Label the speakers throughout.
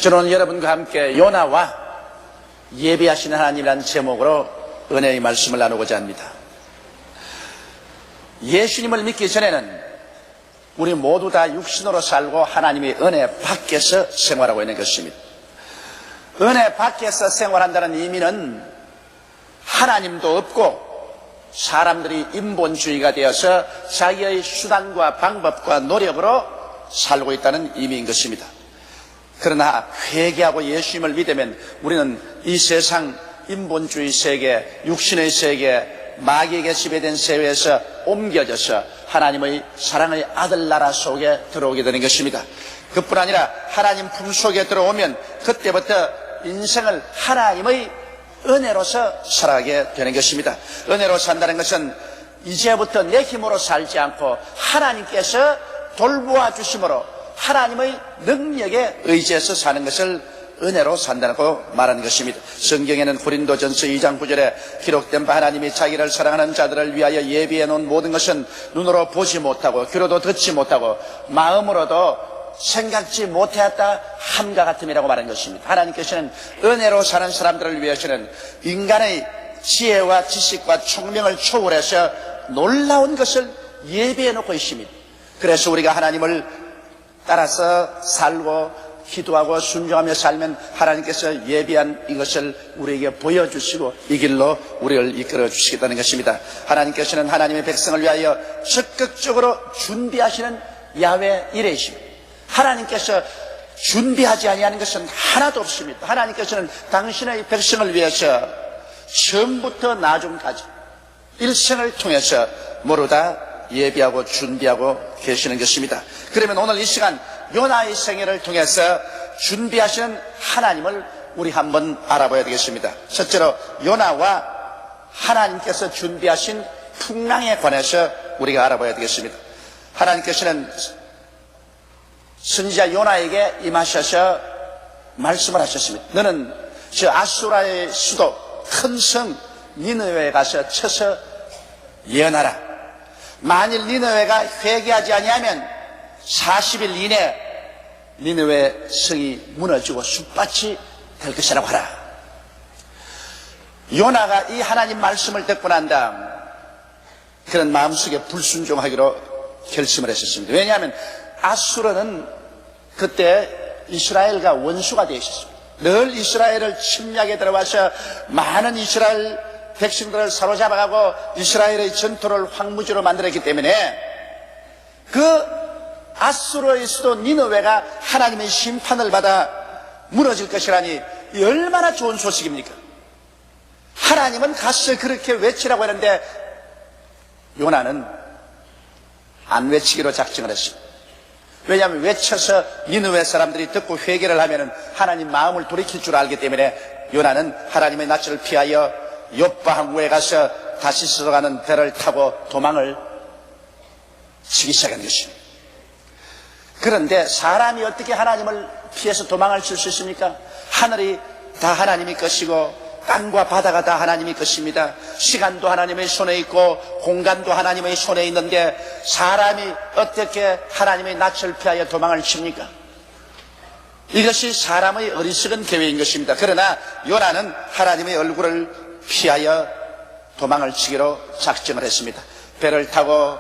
Speaker 1: 저는 여러분과 함께 요나와 예비하시는 하나님이라는 제목으로 은혜의 말씀을 나누고자 합니다. 예수님을 믿기 전에는 우리 모두 다 육신으로 살고 하나님의 은혜 밖에서 생활하고 있는 것입니다. 은혜 밖에서 생활한다는 의미는 하나님도 없고 사람들이 인본주의가 되어서 자기의 수단과 방법과 노력으로 살고 있다는 의미인 것입니다. 그러나 회개하고 예수님을 믿으면 우리는 이 세상 인본주의 세계, 육신의 세계, 마귀에게 지배된 세계에서 옮겨져서 하나님의 사랑의 아들 나라 속에 들어오게 되는 것입니다. 그뿐 아니라 하나님 품 속에 들어오면 그때부터 인생을 하나님의 은혜로서 살아가게 되는 것입니다. 은혜로 산다는 것은 이제부터 내 힘으로 살지 않고 하나님께서 돌보아 주심으로 하나님의 능력에 의지해서 사는 것을 은혜로 산다고 말하는 것입니다. 성경에는 고린도전서 2장 9절에 기록된 바 하나님이 자기를 사랑하는 자들을 위하여 예비해 놓은 모든 것은 눈으로 보지 못하고 귀로도 듣지 못하고 마음으로도 생각지 못하였다 함과 같음이라고 말하는 것입니다. 하나님께서는 은혜로 사는 사람들을 위해서는 인간의 지혜와 지식과 총명을 초월해서 놀라운 것을 예비해 놓고 있습니다. 그래서 우리가 하나님을 따라서 살고 기도하고 순종하며 살면 하나님께서 예비한 이것을 우리에게 보여주시고 이 길로 우리를 이끌어 주시겠다는 것입니다. 하나님께서는 하나님의 백성을 위하여 적극적으로 준비하시는 야훼 이레이십니다. 하나님께서 준비하지 아니하는 것은 하나도 없습니다. 하나님께서는 당신의 백성을 위해서 처음부터 나중까지 일생을 통해서 모두 다 예비하고 준비하고 계시는 것입니다. 그러면 오늘 이 시간 요나의 생애를 통해서 준비하시는 하나님을 우리 한번 알아봐야 되겠습니다. 첫째로 요나와 하나님께서 준비하신 풍랑에 관해서 우리가 알아봐야 되겠습니다. 하나님께서는 선지자 요나에게 임하셔서 말씀을 하셨습니다. 너는 저 아수라의 수도 큰 성 니느웨에 가서 쳐서 예언하라. 만일 니느웨가 회개하지 아니하면 40일 이내 니느웨 성이 무너지고 숲밭이 될 것이라고 하라. 요나가 이 하나님 말씀을 듣고 난 다음 그런 마음속에 불순종하기로 결심을 했었습니다. 왜냐하면 아수르는 그때 이스라엘과 원수가 되어 있었습니다. 늘 이스라엘을 침략에 들어와서 많은 이스라엘 백성들을 사로잡아가고 이스라엘의 전토를 황무지로 만들었기 때문에 그 아수르의 수도 니느웨가 하나님의 심판을 받아 무너질 것이라니 얼마나 좋은 소식입니까? 하나님은 가서 그렇게 외치라고 했는데 요나는 안 외치기로 작정을 했습니다. 왜냐하면 외쳐서 니느웨 사람들이 듣고 회개를 하면 하나님 마음을 돌이킬 줄 알기 때문에 요나는 하나님의 낯을 피하여 욥바 항구에 가서 다시스로 가는 배를 타고 도망을 치기 시작한 것입니다. 그런데 사람이 어떻게 하나님을 피해서 도망을 칠 수 있습니까? 하늘이 다 하나님의 것이고 땅과 바다가 다 하나님의 것입니다. 시간도 하나님의 손에 있고 공간도 하나님의 손에 있는데 사람이 어떻게 하나님의 낯을 피하여 도망을 칩니까? 이것이 사람의 어리석은 계획인 것입니다. 그러나 요나는 하나님의 얼굴을 피하여 도망을 치기로 작정을 했습니다. 배를 타고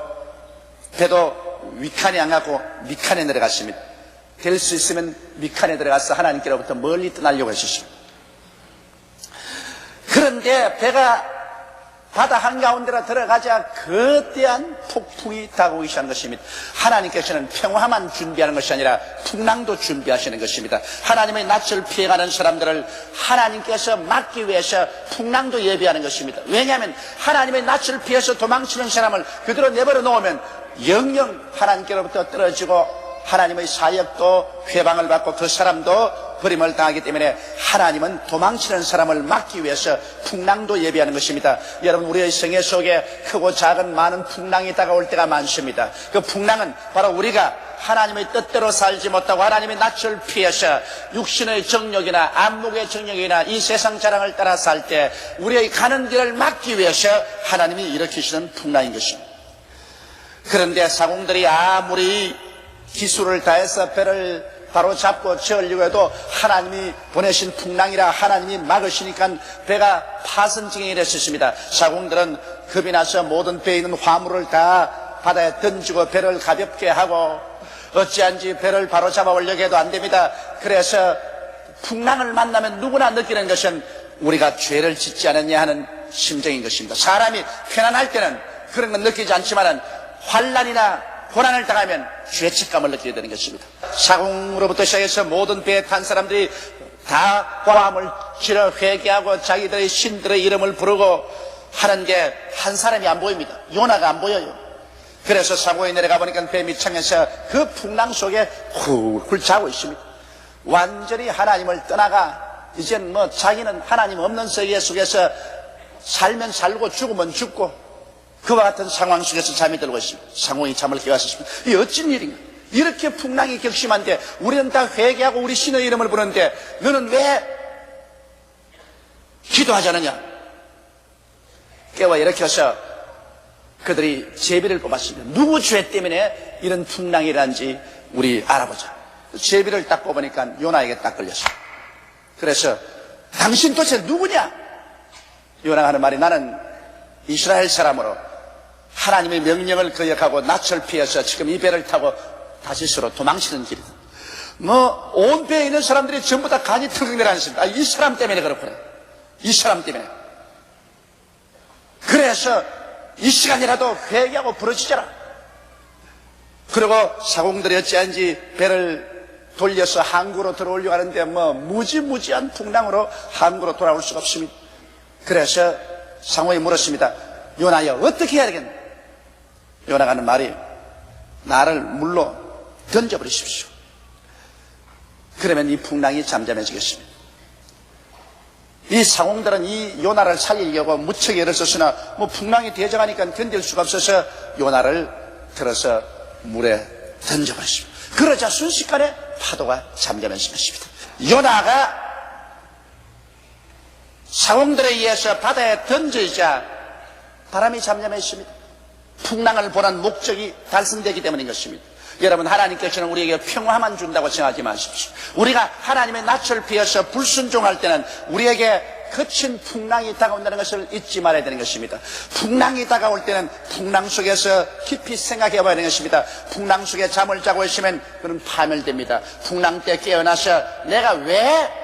Speaker 1: 배도 위칸에 안 가고 미칸에 내려갔습니다. 될 수 있으면 미칸에 들어가서 하나님께로부터 멀리 떠나려고 했었습니다. 그런데 배가 바다 한가운데로 들어가자 거대한 폭풍이 다가오기 시작한 것입니다. 하나님께서는 평화만 준비하는 것이 아니라 풍랑도 준비하시는 것입니다. 하나님의 낯을 피해가는 사람들을 하나님께서 막기 위해서 풍랑도 예비하는 것입니다. 왜냐하면 하나님의 낯을 피해서 도망치는 사람을 그대로 내버려 놓으면 영영 하나님께로부터 떨어지고 하나님의 사역도 회방을 받고 그 사람도 버림을 당하기 때문에 하나님은 도망치는 사람을 막기 위해서 풍랑도 예비하는 것입니다. 여러분, 우리의 생애 속에 크고 작은 많은 풍랑이 다가올 때가 많습니다. 그 풍랑은 바로 우리가 하나님의 뜻대로 살지 못하고 하나님의 낯을 피해서 육신의 정욕이나 안목의 정욕이나 이 세상 자랑을 따라 살 때 우리의 가는 길을 막기 위해서 하나님이 일으키시는 풍랑인 것입니다. 그런데 사공들이 아무리 기술을 다해서 배를 바로 잡고 저으려고 해도 하나님이 보내신 풍랑이라 하나님이 막으시니까 배가 파선징행이 됐었습니다. 사공들은 겁이 나서 모든 배에 있는 화물을 다 바다에 던지고 배를 가볍게 하고 어찌한지 배를 바로 잡아오려고 해도 안 됩니다. 그래서 풍랑을 만나면 누구나 느끼는 것은 우리가 죄를 짓지 않았냐 하는 심정인 것입니다. 사람이 편안할 때는 그런 건 느끼지 않지만 환난이나 고난을 당하면 죄책감을 느끼게 되는 것입니다. 사공으로부터 시작해서 모든 배에 탄 사람들이 다 고함을 지러 회개하고 자기들의 신들의 이름을 부르고 하는 게 한 사람이 안 보입니다. 요나가 안 보여요. 그래서 사고에 내려가 보니까 배 밑창에서 그 풍랑 속에 훌훌 자고 있습니다. 완전히 하나님을 떠나가 이젠 뭐 자기는 하나님 없는 세계 속에서 살면 살고 죽으면 죽고 그와 같은 상황 속에서 잠이 들고 있습니다. 상호이 잠을 깨웠습니다. 이 어찌된 일인가? 이렇게 풍랑이 격심한데 우리는 다 회개하고 우리 신의 이름을 부르는데 너는 왜 기도하지 않느냐? 깨워 일으켜서 그들이 제비를 뽑았습니다. 누구 죄 때문에 이런 풍랑이 일어난지 우리 알아보자. 제비를 딱 뽑으니까 요나에게 딱 걸렸어요. 그래서 당신 도대체 누구냐? 요나가 하는 말이 나는 이스라엘 사람으로 하나님의 명령을 거역하고 낯을 피해서 지금 이 배를 타고 다시스로 도망치는 길이다. 뭐 온 배에 있는 사람들이 전부 다 간이 턱 내려앉습니다. 이 사람 때문에 그렇구나. 이 사람 때문에. 그래서 이 시간이라도 회개하고 부르짖어라. 그리고 사공들이 어찌한지 배를 돌려서 항구로 들어오려고 하는데 뭐 무지무지한 풍랑으로 항구로 돌아올 수가 없습니다. 그래서 상호에 물었습니다. 요나여 어떻게 해야 되겠나? 요나가 하는 말이 나를 물로 던져버리십시오. 그러면 이 풍랑이 잠잠해지겠습니다. 이 상공들은 이 요나를 살리려고 무척 애를 썼으나 뭐 풍랑이 대적하니까 견딜 수가 없어서 요나를 들어서 물에 던져버렸습니다. 그러자 순식간에 파도가 잠잠해졌습니다. 요나가 상공들에 의해서 바다에 던져지자 바람이 잠잠했습니다. 풍랑을 보는 목적이 달성되기 때문인 것입니다. 여러분, 하나님께서는 우리에게 평화만 준다고 생각하지 마십시오. 우리가 하나님의 낯을 피해서 불순종할 때는 우리에게 거친 풍랑이 다가온다는 것을 잊지 말아야 되는 것입니다. 풍랑이 다가올 때는 풍랑 속에서 깊이 생각해 봐야 되는 것입니다. 풍랑 속에 잠을 자고 있으면 그는 파멸됩니다. 풍랑 때 깨어나서 내가 왜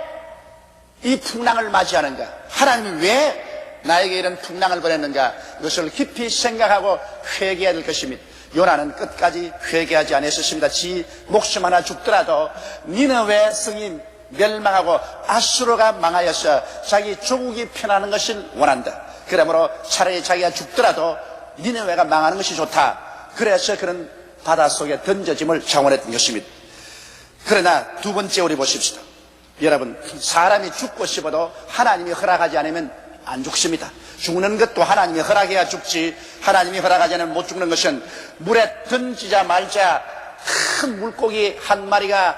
Speaker 1: 이 풍랑을 맞이하는가? 하나님이 왜 나에게 이런 풍랑을 보냈는가? 이것을 깊이 생각하고 회개해야 될 것입니다. 요나는 끝까지 회개하지 않았습니다. 지 목숨 하나 죽더라도 니느웨 성이 멸망하고 아수르가 망하여서 자기 조국이 편하는 것을 원한다. 그러므로 차라리 자기가 죽더라도 니느웨가 망하는 것이 좋다. 그래서 그는 바닷속에 던져짐을 장원했던 것입니다. 그러나 두 번째 우리 보십시다. 여러분, 사람이 죽고 싶어도 하나님이 허락하지 않으면 안 죽습니다. 죽는 것도 하나님이 허락해야 죽지, 하나님이 허락하지 않으면 못 죽는 것은 물에 던지자마자 큰 물고기 한 마리가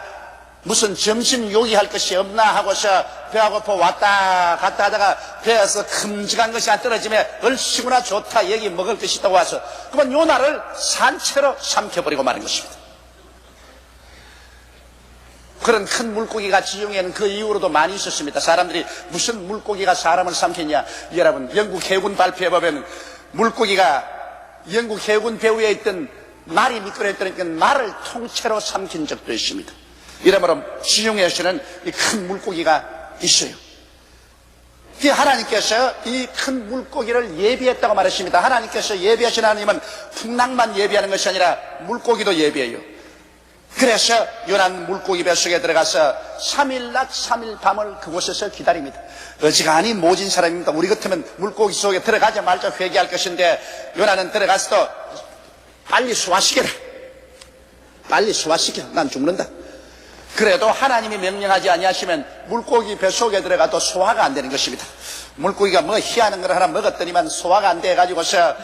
Speaker 1: 무슨 점심 요기할 것이 없나 하고서 배가 고파 왔다 갔다 하다가 배에서 큼직한 것이 안 떨어지면 얼씨구나 좋다, 여기 먹을 것이 있다고 와서 그만 요나를 산채로 삼켜버리고 마는 것입니다. 그런 큰 물고기가 지중해에는 그 이후로도 많이 있었습니다. 사람들이 무슨 물고기가 사람을 삼켰냐? 여러분, 영국 해군 발표해보면 물고기가 영국 해군 배후에 있던 말이 미끄러졌다니까 말을 통째로 삼킨 적도 있습니다. 이러므로 지중해에서는 이 큰 물고기가 있어요. 하나님께서 이 큰 물고기를 예비했다고 말했습니다. 하나님께서 예비하신 하나님은 풍랑만 예비하는 것이 아니라 물고기도 예비해요. 그래서 요나는 물고기 뱃속에 들어가서 3일 낮 3일 밤을 그곳에서 기다립니다. 어지간히 모진 사람입니다. 우리 같으면 물고기 속에 들어가자마자 회개할 것인데 요나는 들어가서도 빨리 소화시켜라. 빨리 소화시켜. 난 죽는다. 그래도 하나님이 명령하지 아니하시면 물고기 뱃속에 들어가도 소화가 안 되는 것입니다. 물고기가 뭐 희한한 걸 하나 먹었더니만 소화가 안 돼가지고서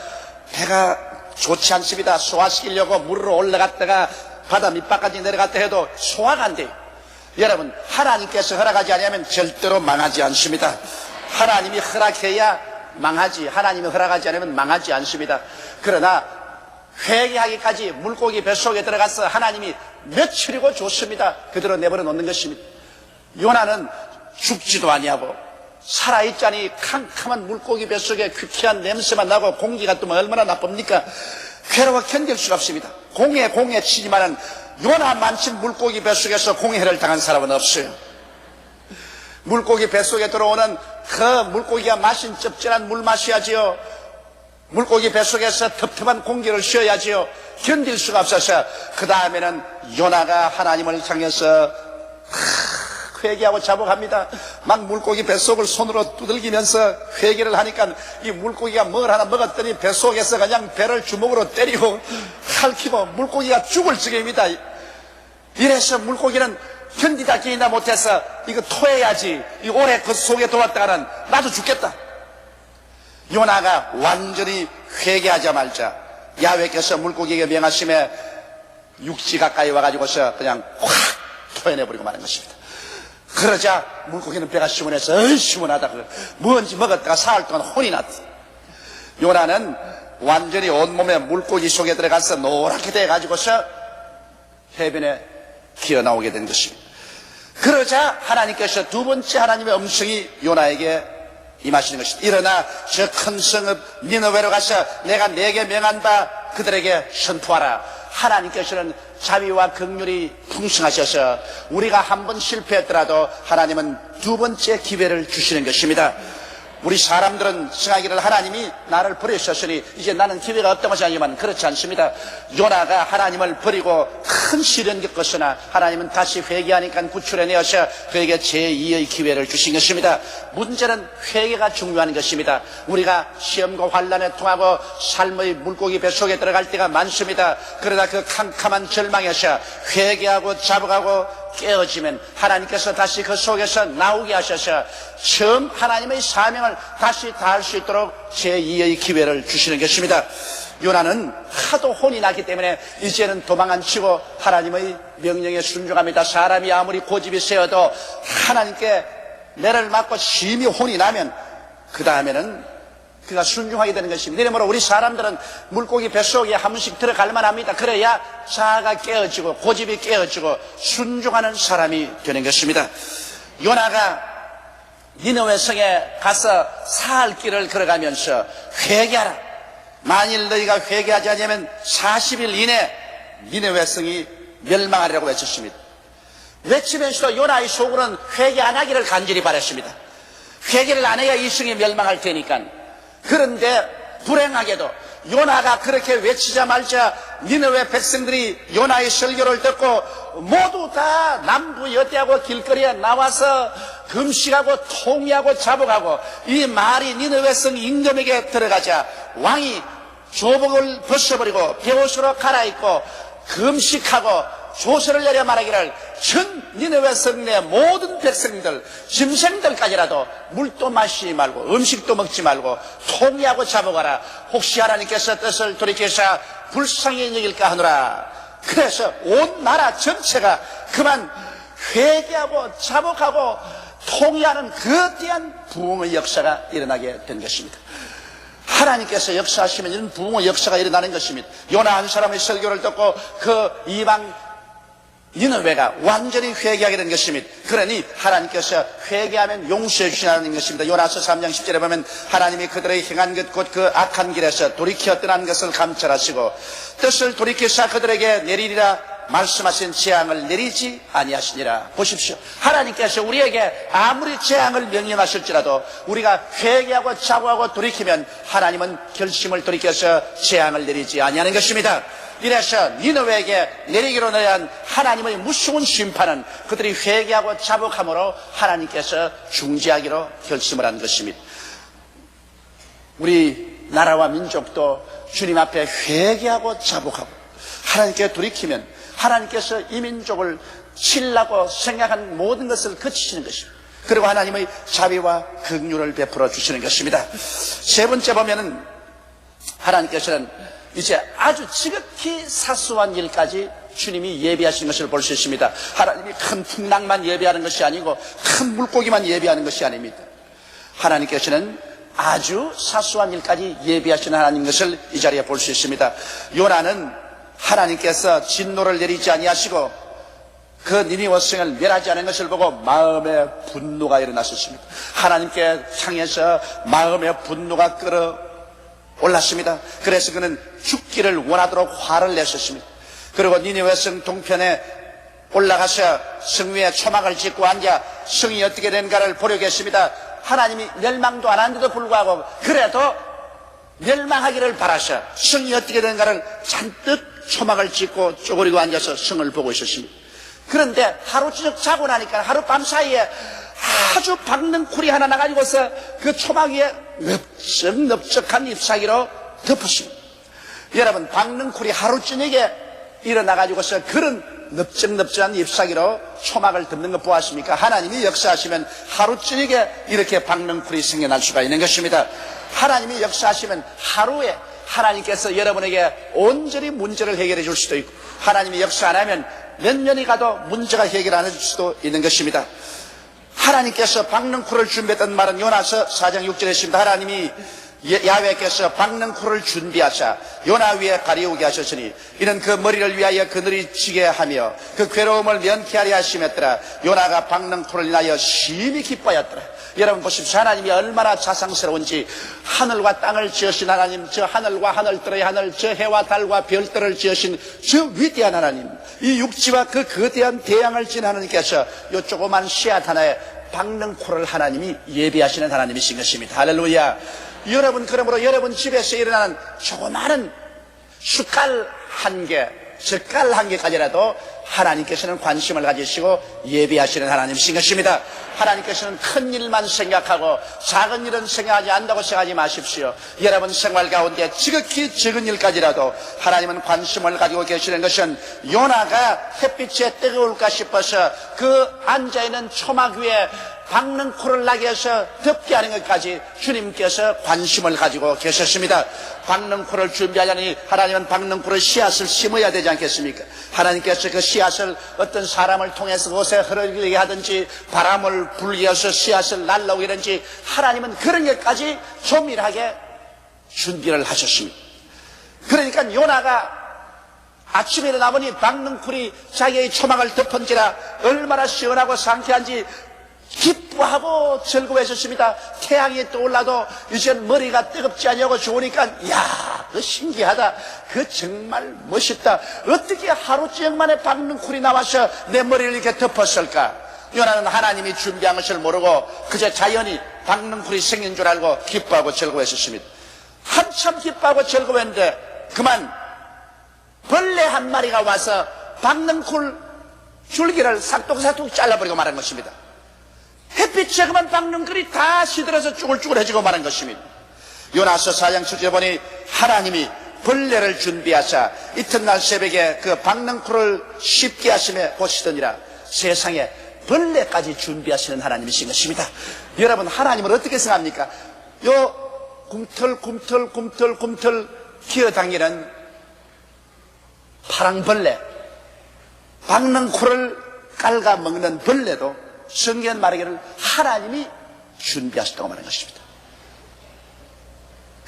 Speaker 1: 배가 좋지 않습니다. 소화시키려고 물으로 올라갔다가 바다 밑바까지 내려갔다 해도 소화가 안 돼요. 여러분, 하나님께서 허락하지 않으면 절대로 망하지 않습니다. 하나님이 허락해야 망하지, 하나님이 허락하지 않으면 망하지 않습니다. 그러나 회개하기까지 물고기 뱃속에 들어가서 하나님이 며칠이고 좋습니다. 그대로 내버려 놓는 것입니다. 요나는 죽지도 아니하고 살아있자니 캄캄한 물고기 뱃속에 퀴퀴한 냄새만 나고 공기가 또 얼마나 나쁩니까? 괴로워 견딜 수가 없습니다. 공에 치지만은 요나만큼 물고기 뱃속에서 공해를 당한 사람은 없어요. 물고기 뱃속에 들어오는 그 물고기가 마신 짭짤한 물 마셔야지요. 물고기 뱃속에서 텁텁한 공기를 쉬어야지요. 견딜 수가 없어서 그 다음에는 요나가 하나님을 향해서 회개하고 자복합니다. 막 물고기 뱃속을 손으로 두들기면서 회개를 하니까 이 물고기가 뭘 하나 먹었더니 뱃속에서 그냥 배를 주먹으로 때리고 핥히고 물고기가 죽을 지경입니다. 이래서 물고기는 견디다 견디다 못해서 이거 토해야지, 이 오래 그 속에 들어왔다가는 나도 죽겠다. 요나가 완전히 회개하자마자 야훼께서 물고기에게 명하심에 육지 가까이 와가지고서 그냥 확 토해내버리고 마는 것입니다. 그러자 물고기는 배가 시원해서 시원하다, 뭔지 먹었다가 사흘 동안 혼이 났다. 요나는 완전히 온몸에 물고기 속에 들어가서 노랗게 돼가지고서 해변에 기어나오게 된 것입니다. 그러자 하나님께서 두 번째 하나님의 음성이 요나에게 임하시는 것입니다. 일어나 저 큰 성읍 니느웨로 가서 내가 네게 명한 바 그들에게 선포하라. 하나님께서는 자비와 긍휼이 풍성하셔서 우리가 한 번 실패했더라도 하나님은 두 번째 기회를 주시는 것입니다. 우리 사람들은 생각하기를 하나님이 나를 버리셨으니 이제 나는 기회가 없다고 생각하지만 그렇지 않습니다. 요나가 하나님을 버리고 큰 시련 겪었으나 하나님은 다시 회개하니까 구출해내어서 그에게 제2의 기회를 주신 것입니다. 문제는 회개가 중요한 것입니다. 우리가 시험과 환난에 통하고 삶의 물고기 뱃속에 들어갈 때가 많습니다. 그러다 그 캄캄한 절망에서 회개하고 자복하고 깨어지면 하나님께서 다시 그 속에서 나오게 하셔서 처음 하나님의 사명을 다시 다할 수 있도록 제2의 기회를 주시는 것입니다. 요나는 하도 혼이 났기 때문에 이제는 도망 안 치고 하나님의 명령에 순종합니다. 사람이 아무리 고집이 세어도 하나님께 매를 맞고 심히 혼이 나면 그 다음에는 그가 순종하게 되는 것입니다. 이러므로 우리 사람들은 물고기 뱃속에 한 번씩 들어갈 만합니다. 그래야 자아가 깨어지고 고집이 깨어지고 순종하는 사람이 되는 것입니다. 요나가 니느웨 성에 가서 사흘 길을 걸어가면서 회개하라. 만일 너희가 회개하지 않으면 40일 이내 니느웨 성이 멸망하리라고 외쳤습니다. 외치면서도 요나의 속으로는 회개 안 하기를 간절히 바랐습니다. 회개를 안 해야 이 성이 멸망할 테니까. 그런데 불행하게도 요나가 그렇게 외치자마자 니느웨 백성들이 요나의 설교를 듣고 모두 다 남부 여대하고 길거리에 나와서 금식하고 통회하고 자복하고 이 말이 니느웨 성 임금에게 들어가자 왕이 조복을 벗어버리고 베옷으로 갈아입고 금식하고 조서를 내려 말하기를 전 니느웨 성내 모든 백성들 짐승들까지라도 물도 마시지 말고 음식도 먹지 말고 통회하고 자복하라. 혹시 하나님께서 뜻을 돌이켜서 불쌍히 여길까 하노라. 그래서 온 나라 전체가 그만 회개하고 자복하고 통회하는 거대한 부흥의 역사가 일어나게 된 것입니다. 하나님께서 역사하시면 이런 부흥의 역사가 일어나는 것입니다. 요나 한 사람의 설교를 듣고 그 이방 니느웨가 완전히 회개하게 된 것입니다. 그러니 하나님께서 회개하면 용서해 주시는 것입니다. 요나서 3장 10절에 보면 하나님이 그들의 행한 것 곧 그 악한 길에서 돌이켜 떠난 것을 감찰하시고 뜻을 돌이켜서 그들에게 내리리라 말씀하신 재앙을 내리지 아니하시니라. 보십시오. 하나님께서 우리에게 아무리 재앙을 명령하실지라도 우리가 회개하고 자복하고 돌이키면 하나님은 결심을 돌이켜서 재앙을 내리지 아니하는 것입니다. 이래서 니느웨에게 내리기로 한 하나님의 무서운 심판은 그들이 회개하고 자복함으로 하나님께서 중지하기로 결심을 한 것입니다. 우리 나라와 민족도 주님 앞에 회개하고 자복하고 하나님께 돌이키면 하나님께서 이 민족을 치려고 생각한 모든 것을 그치시는 것입니다. 그리고 하나님의 자비와 긍휼을 베풀어 주시는 것입니다. 세 번째 보면은 하나님께서는 이제 아주 지극히 사소한 일까지 주님이 예비하시는 것을 볼 수 있습니다. 하나님이 큰 풍랑만 예비하는 것이 아니고 큰 물고기만 예비하는 것이 아닙니다. 하나님께서는 아주 사소한 일까지 예비하시는 하나님 것을 이 자리에 볼 수 있습니다. 요나는 하나님께서 진노를 내리지 아니하시고 그 니니웨 성을 멸하지 않은 것을 보고 마음의 분노가 일어났었습니다. 하나님께 향해서 마음의 분노가 끌어올랐습니다. 그래서 그는 죽기를 원하도록 화를 냈었습니다. 그리고 니니웨 성 동편에 올라가서 성 위에 초막을 짓고 앉아 성이 어떻게 되는가를 보려고 했습니다. 하나님이 멸망도 안 하는데도 불구하고 그래도 멸망하기를 바라셔 성이 어떻게 되는가를 잔뜩 초막을 짓고 쪼그리고 앉아서 성을 보고 있었습니다. 그런데 하루저녁 자고 나니까 하룻밤 사이에 아주 박능쿨이 하나 나가지고서 그 초막 위에 넓적넓적한 잎사귀로 덮었습니다. 여러분, 박능쿨이 하루저녁에 일어나가지고서 그런 넓적넓적한 잎사귀로 초막을 덮는 것 보았습니까? 하나님이 역사하시면 하루저녁에 이렇게 박능쿨이 생겨날 수가 있는 것입니다. 하나님이 역사하시면 하루에 하나님께서 여러분에게 온전히 문제를 해결해 줄 수도 있고, 하나님이 역사 안 하면 몇 년이 가도 문제가 해결 안 해줄 수도 있는 것입니다. 하나님께서 박능쿨을 준비했던 말은 요나서 4장 6절에 있습니다. 하나님이 야훼께서 박능쿨을 준비하사 요나 위에 가리우게 하셨으니 이는 그 머리를 위하여 그늘이 지게 하며 그 괴로움을 면케하려 하심했더라. 요나가 박능쿨을 인하여 심히 기뻐하였더라. 여러분 보십시오. 하나님이 얼마나 자상스러운지. 하늘과 땅을 지으신 하나님, 저 하늘과 하늘들의 하늘, 저 해와 달과 별들을 지으신 저 위대한 하나님, 이 육지와 그 거대한 대양을 지은 하나님께서 이 조그만 씨앗 하나에 박능쿨을 하나님이 예비하시는 하나님이신 것입니다. 할렐루야. 여러분, 그러므로 여러분 집에서 일어나는 조그마한 숟갈 한 개, 젓갈 한 개까지라도 하나님께서는 관심을 가지시고 예비하시는 하나님이신 것입니다. 하나님께서는 큰 일만 생각하고 작은 일은 생각하지 않는다고 생각하지 마십시오. 여러분 생활 가운데 지극히 적은 일까지라도 하나님은 관심을 가지고 계시는 것은 요나가 햇빛에 뜨거울까 싶어서 그 앉아있는 초막 위에 박능쿨을 나게 해서 덮게 하는 것까지 주님께서 관심을 가지고 계셨습니다. 박능쿨을 준비하자니 하나님은 박능쿨의 씨앗을 심어야 되지 않겠습니까? 하나님께서 그 씨앗을 어떤 사람을 통해서 옷에 흐르게 하든지 바람을 불게 해서 씨앗을 날라오게 하든지 하나님은 그런 것까지 조밀하게 준비를 하셨습니다. 그러니까 요나가 아침에 일어나보니 박능쿨이 자기의 초막을 덮은지라 얼마나 시원하고 상쾌한지 기뻐하고 즐거워하셨습니다. 태양이 떠올라도 이젠 머리가 뜨겁지 않냐고 좋으니까 이야, 그 신기하다, 그 정말 멋있다, 어떻게 하루저녁 만에 박능쿨이 나와서 내 머리를 이렇게 덮었을까? 요나는 하나님이 준비한 것을 모르고 그저 자연히 박능쿨이 생긴 줄 알고 기뻐하고 즐거워했었습니다. 한참 기뻐하고 즐거워했는데 그만 벌레 한 마리가 와서 박능쿨 줄기를 싹둑싹둑 잘라버리고 말한 것입니다. 햇빛에 그만 박능쿨이 다 시들어서 쭈글쭈글해지고 말한 것입니다. 요나서 4장 7절에 보니 하나님이 벌레를 준비하사 이튿날 새벽에 그 박능쿨을 씹게 하심에 보시더니라. 세상에 벌레까지 준비하시는 하나님이신 것입니다. 여러분, 하나님을 어떻게 생각합니까? 요 꿈틀꿈틀 기어다니는 파랑벌레, 박능쿨을 깔아먹는 벌레도 성경 말하기를 하나님이 준비하셨다고 말하는 것입니다.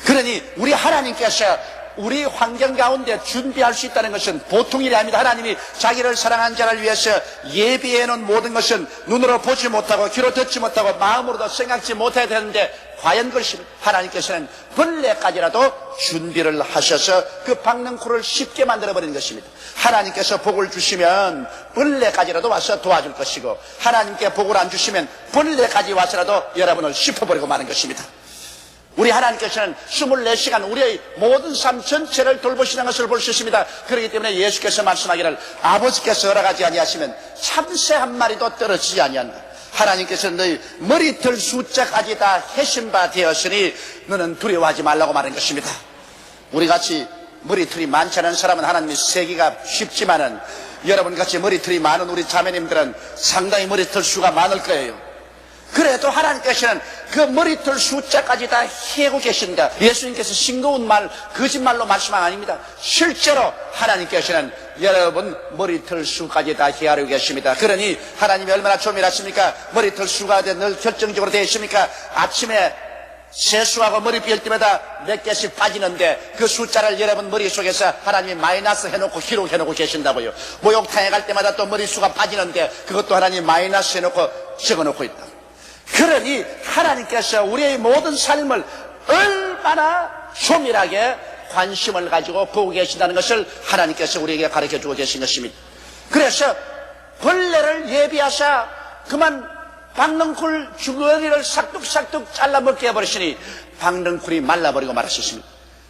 Speaker 1: 그러니 우리 하나님께서 우리 환경 가운데 준비할 수 있다는 것은 보통 일이 아닙니다. 하나님이 자기를 사랑한 자를 위해서 예비해 놓은 모든 것은 눈으로 보지 못하고 귀로 듣지 못하고 마음으로도 생각지 못해야 되는데 과연 그것이 하나님께서는 벌레까지라도 준비를 하셔서 그 박능쿨을 쉽게 만들어버리는 것입니다. 하나님께서 복을 주시면 벌레까지라도 와서 도와줄 것이고 하나님께 복을 안 주시면 벌레까지 와서라도 여러분을 씹어버리고 마는 것입니다. 우리 하나님께서는 24시간 우리의 모든 삶 전체를 돌보시는 것을 볼 수 있습니다. 그렇기 때문에 예수께서 말씀하기를 아버지께서 허락하지 아니하시면 참새 한 마리도 떨어지지 아니한다. 하나님께서는 너희 머리털 숫자까지 다 해신 바 되었으니 너는 두려워하지 말라고 말한 것입니다. 우리같이 머리털이 많지 않은 사람은 하나님이 세기가 쉽지만은 여러분같이 머리털이 많은 우리 자매님들은 상당히 머리털 수가 많을 거예요. 그래도 하나님께서는 그 머리털 숫자까지 다 헤고 계십니다. 예수님께서 싱거운 말, 거짓말로 말씀한 아닙니다. 실제로 하나님께서는 여러분 머리털 수까지 다 헤아리고 계십니다. 그러니 하나님이 얼마나 조밀하십니까? 머리털 수가 늘 결정적으로 되어 있습니까? 아침에 세수하고 머리 빗을 때마다 몇 개씩 빠지는데 그 숫자를 여러분 머릿속에서 하나님이 마이너스 해놓고 기록해놓고 계신다고요. 목욕탕에 갈 때마다 또 머릿수가 빠지는데 그것도 하나님이 마이너스 해놓고 적어놓고 있다. 그러니 하나님께서 우리의 모든 삶을 얼마나 조밀하게 관심을 가지고 보고 계신다는 것을 하나님께서 우리에게 가르쳐주고 계신 것입니다. 그래서 벌레를 예비하사 그만 박넝쿨 주거리를 싹둑싹둑 잘라먹게 해버리시니 박넝쿨이 말라버리고 말하셨습니다.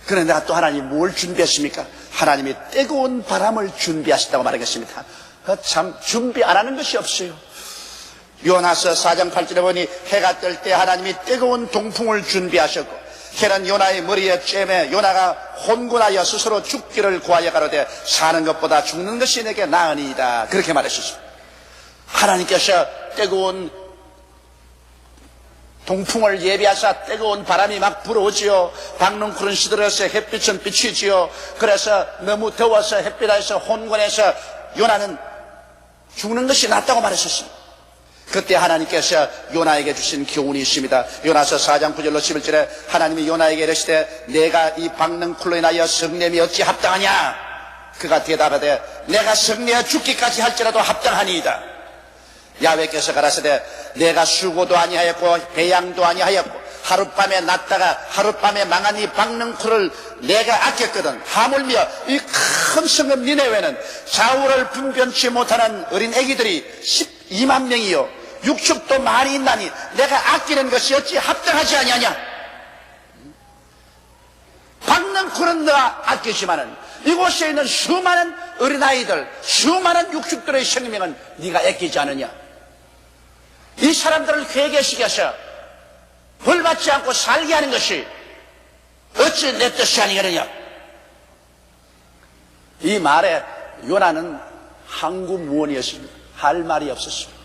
Speaker 1: 그런데 또 하나님이 뭘 준비했습니까? 하나님이 뜨거운 바람을 준비하셨다고 말하겠습니다. 참 준비 안 하는 것이 없어요. 요나서 4장 8절에 보니 해가 뜰 때 하나님이 뜨거운 동풍을 준비하셨고 해는 요나의 머리에 쬐매 요나가 혼곤하여 스스로 죽기를 구하여 가로되 사는 것보다 죽는 것이 내게 나으니이다. 그렇게 말하셨습니다. 하나님께서 뜨거운 동풍을 예비하사 뜨거운 바람이 막 불어오지요. 박넝쿨은 시들어서 햇빛은 비치지요. 그래서 너무 더워서 햇빛에서 혼곤해서 요나는 죽는 것이 낫다고 말하셨습니다. 그때 하나님께서 요나에게 주신 교훈이 있습니다. 요나서 4장 9절로 11절에 하나님이 요나에게 이르시되 내가 이 박넝쿨로 인하여 성냄이 어찌 합당하냐? 그가 대답하되 내가 성내어 죽기까지 할지라도 합당하니이다. 야훼께서 가라사대 내가 수고도 아니하였고 배양도 아니하였고 하룻밤에 났다가 하룻밤에 망한 이 박넝쿨을 내가 아꼈거든. 하물며 이 큰 성읍 니네웨는 좌우를 분변치 못하는 어린 애기들이 12만 명이요 육축도 많이 있나니 내가 아끼는 것이 어찌 합당하지 아니하냐? 박넝쿨은 너가 아끼지만은 이곳에 있는 수많은 어린아이들 수많은 육축들의 생명은 네가 아끼지 않느냐? 이 사람들을 회개시켜서 벌받지 않고 살게 하는 것이 어찌 내 뜻이 아니겠느냐? 이 말에 요나는 항구무원이었습니다. 할 말이 없었습니다.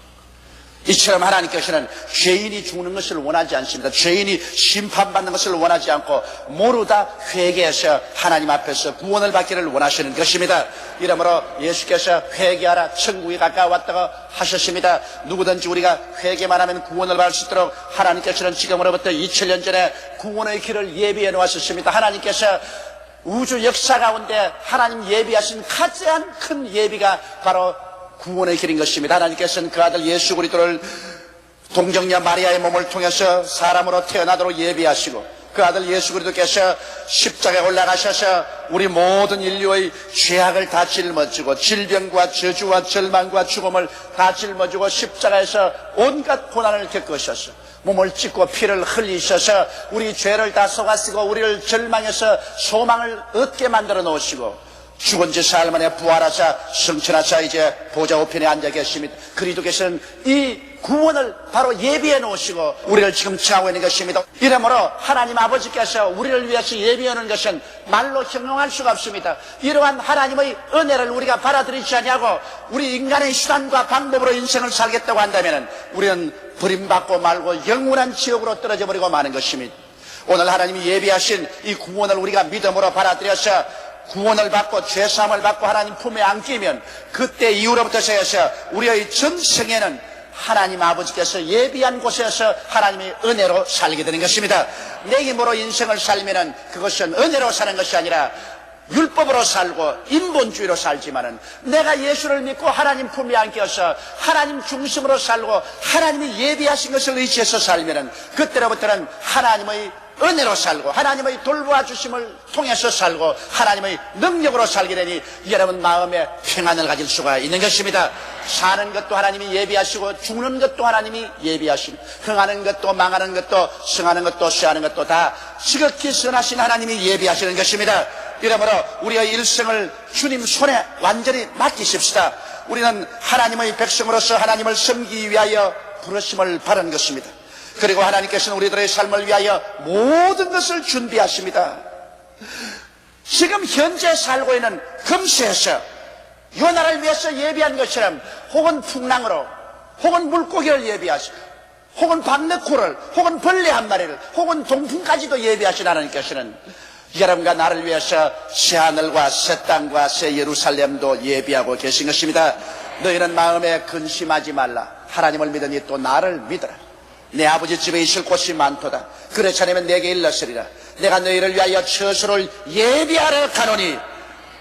Speaker 1: 이처럼 하나님께서는 죄인이 죽는 것을 원하지 않습니다. 죄인이 심판받는 것을 원하지 않고 모두 회개해서 하나님 앞에서 구원을 받기를 원하시는 것입니다. 이러므로 예수께서 회개하라 천국이 가까웠다고 하셨습니다. 누구든지 우리가 회개만 하면 구원을 받을 수 있도록 하나님께서는 지금으로부터 2000년 전에 구원의 길을 예비해 놓았었습니다. 하나님께서 우주 역사 가운데 하나님 예비하신 가장 큰 예비가 바로 구원의 길인 것입니다. 하나님께서는 그 아들 예수 그리스도를 동정녀 마리아의 몸을 통해서 사람으로 태어나도록 예비하시고 그 아들 예수 그리스도께서 십자가에 올라가셔서 우리 모든 인류의 죄악을 다 짊어지고 질병과 저주와 절망과 죽음을 다 짊어지고 십자가에서 온갖 고난을 겪으셔서 몸을 찢고 피를 흘리셔서 우리 죄를 다 속아쓰고 우리를 절망해서 소망을 얻게 만들어 놓으시고 죽은 지 사흘 만에 부활하사 승천하사 이제 보좌 우편에 앉아 계십니다. 그리스도께서는 이 구원을 바로 예비해 놓으시고 우리를 지금 취하고 있는 것입니다. 이러므로 하나님 아버지께서 우리를 위해서 예비해 놓은 것은 말로 형용할 수가 없습니다. 이러한 하나님의 은혜를 우리가 받아들이지 않냐고 우리 인간의 수단과 방법으로 인생을 살겠다고 한다면 우리는 버림받고 말고 영원한 지옥으로 떨어져 버리고 마는 것입니다. 오늘 하나님이 예비하신 이 구원을 우리가 믿음으로 받아들여서 구원을 받고 죄사함을 받고 하나님 품에 안기면 그때 이후로부터 시작해서 우리의 전생에는 하나님 아버지께서 예비한 곳에서 하나님의 은혜로 살게 되는 것입니다. 내 힘으로 인생을 살면은 그것은 은혜로 사는 것이 아니라 율법으로 살고 인본주의로 살지만은 내가 예수를 믿고 하나님 품에 안겨서 하나님 중심으로 살고 하나님이 예비하신 것을 의지해서 살면은 그때로부터는 하나님의 은혜로 살고 하나님의 돌보아 주심을 통해서 살고 하나님의 능력으로 살게 되니 여러분 마음에 평안을 가질 수가 있는 것입니다. 사는 것도 하나님이 예비하시고 죽는 것도 하나님이 예비하시고 흥하는 것도 망하는 것도 승하는 것도 쇠하는 것도 다 지극히 선하신 하나님이 예비하시는 것입니다. 이러므로 우리의 일생을 주님 손에 완전히 맡기십시다. 우리는 하나님의 백성으로서 하나님을 섬기기 위하여 부르심을 받은 것입니다. 그리고 하나님께서는 우리들의 삶을 위하여 모든 것을 준비하십니다. 지금 현재 살고 있는 금세에서 요나를 위해서 예비한 것처럼 혹은 풍랑으로 혹은 물고기를 예비하시고 혹은 박내코를 혹은 벌레 한 마리를 혹은 동풍까지도 예비하신 하나님께서는 여러분과 나를 위해서 새하늘과 새 땅과 새 예루살렘도 예비하고 계신 것입니다. 너희는 마음에 근심하지 말라. 하나님을 믿으니 또 나를 믿어라. 내 아버지 집에 있을 곳이 많도다. 그렇지 않으면 내게 일러서리라. 내가 너희를 위하여 처소를 예비하러 가노니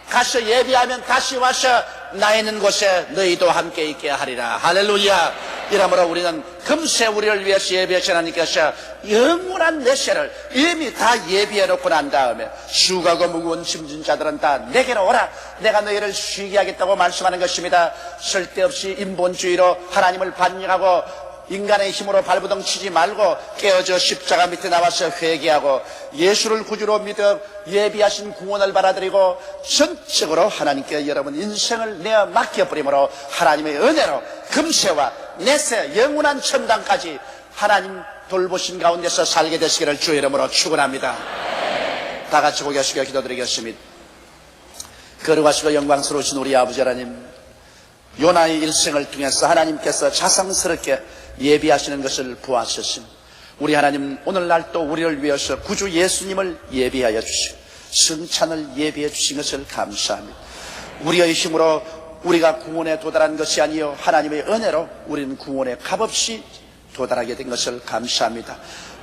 Speaker 1: 가서 예비하면 다시 와서 나 있는 곳에 너희도 함께 있게 하리라. 할렐루야. 이러므로 우리는 금세 우리를 위해서 예비하신 하나님께서 영원한 내세를 이미 다 예비해 놓고 난 다음에 수고하고 무거운 짐진 자들은 다 내게로 오라. 내가 너희를 쉬게 하겠다고 말씀하는 것입니다. 쓸데없이 인본주의로 하나님을 반역하고 인간의 힘으로 발버둥 치지 말고 깨어져 십자가 밑에 나와서 회개하고 예수를 구주로 믿어 예비하신 구원을 받아들이고 전적으로 하나님께 여러분 인생을 내어 맡겨버림으로 하나님의 은혜로 금세와 내세 영원한 천당까지 하나님 돌보신 가운데서 살게 되시기를 주의 이름으로 축원합니다. 다 같이 고개 숙여 기도드리겠습니다. 거룩하시고 영광스러우신 우리 아버지 하나님, 요나의 일생을 통해서 하나님께서 자상스럽게 예비하시는 것을 보았었습니다. 우리 하나님, 오늘날 또 우리를 위해서 구주 예수님을 예비하여 주시고 승찬을 예비해 주신 것을 감사합니다. 우리의 힘으로 우리가 구원에 도달한 것이 아니요 하나님의 은혜로 우리는 구원에 값없이 도달하게 된 것을 감사합니다.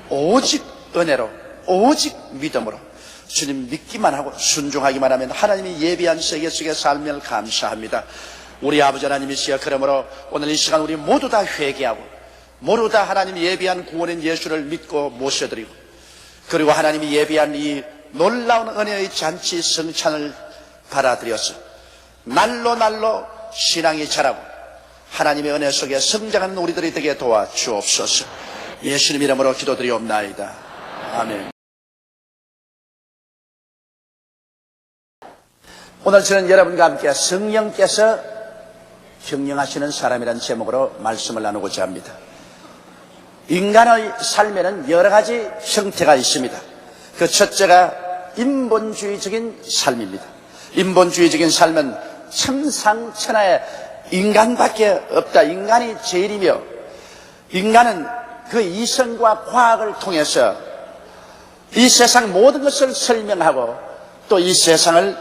Speaker 1: 오직 은혜로, 오직 믿음으로 주님 믿기만 하고 순종하기만 하면 하나님이 예비한 세계 속의 삶을 감사합니다. 우리 아버지 하나님이시여, 그러므로 오늘 이 시간 우리 모두 다 회개하고 모두 다 하나님 예비한 구원인 예수를 믿고 모셔드리고, 그리고 하나님이 예비한 이 놀라운 은혜의 잔치 성찬을 받아들여서 날로 날로 신앙이 자라고 하나님의 은혜 속에 성장하는 우리들이 되게 도와주옵소서. 예수님 이름으로 기도드리옵나이다. 아멘. 오늘 저는 여러분과 함께 성령께서 경영하시는 사람이라는 제목으로 말씀을 나누고자 합니다. 인간의 삶에는 여러 가지 형태가 있습니다. 그 첫째가 인본주의적인 삶입니다. 인본주의적인 삶은 천상천하에 인간밖에 없다. 인간이 제일이며, 인간은 그 이성과 과학을 통해서 이 세상 모든 것을 설명하고 또 이 세상을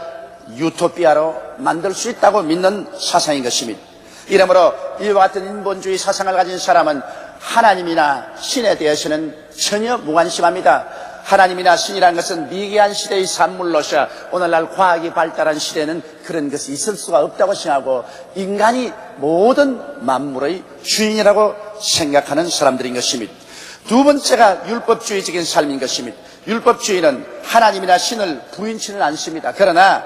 Speaker 1: 유토피아로 만들 수 있다고 믿는 사상인 것입니다. 이러므로 이와 같은 인본주의 사상을 가진 사람은 하나님이나 신에 대해서는 전혀 무관심합니다. 하나님이나 신이라는 것은 미개한 시대의 산물로서 오늘날 과학이 발달한 시대에는 그런 것이 있을 수가 없다고 생각하고 인간이 모든 만물의 주인이라고 생각하는 사람들인 것입니다. 두 번째가 율법주의적인 삶인 것입니다. 율법주의는 하나님이나 신을 부인치는 않습니다. 그러나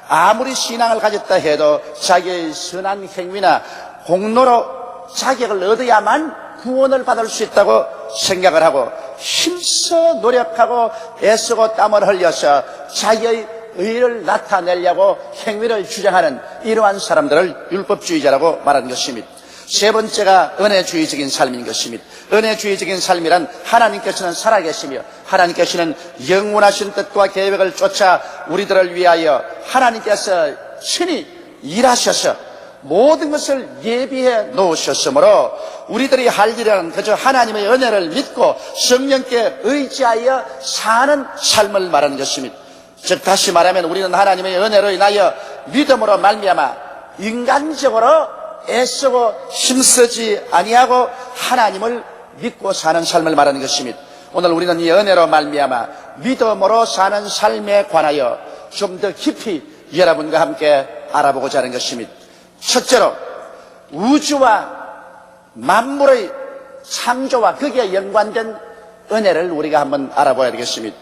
Speaker 1: 아무리 신앙을 가졌다 해도 자기의 선한 행위나 공로로 자격을 얻어야만 구원을 받을 수 있다고 생각을 하고 힘써 노력하고 애쓰고 땀을 흘려서 자기의 의를 나타내려고 행위를 주장하는 이러한 사람들을 율법주의자라고 말하는 것입니다. 세 번째가 은혜주의적인 삶인 것입니다. 은혜주의적인 삶이란 하나님께서는 살아계시며 하나님께서는 영원하신 뜻과 계획을 쫓아 우리들을 위하여 하나님께서 친히 일하셔서 모든 것을 예비해 놓으셨으므로 우리들이 할 일은 그저 하나님의 은혜를 믿고 성령께 의지하여 사는 삶을 말하는 것입니다. 즉 다시 말하면 우리는 하나님의 은혜로 인하여 믿음으로 말미암아 인간적으로 애쓰고 힘쓰지 아니하고 하나님을 믿고 사는 삶을 말하는 것입니다. 오늘 우리는 이 은혜로 말미암아 믿음으로 사는 삶에 관하여 좀 더 깊이 여러분과 함께 알아보고자 하는 것입니다. 첫째로 우주와 만물의 창조와 거기에 연관된 은혜를 우리가 한번 알아봐야 되겠습니다.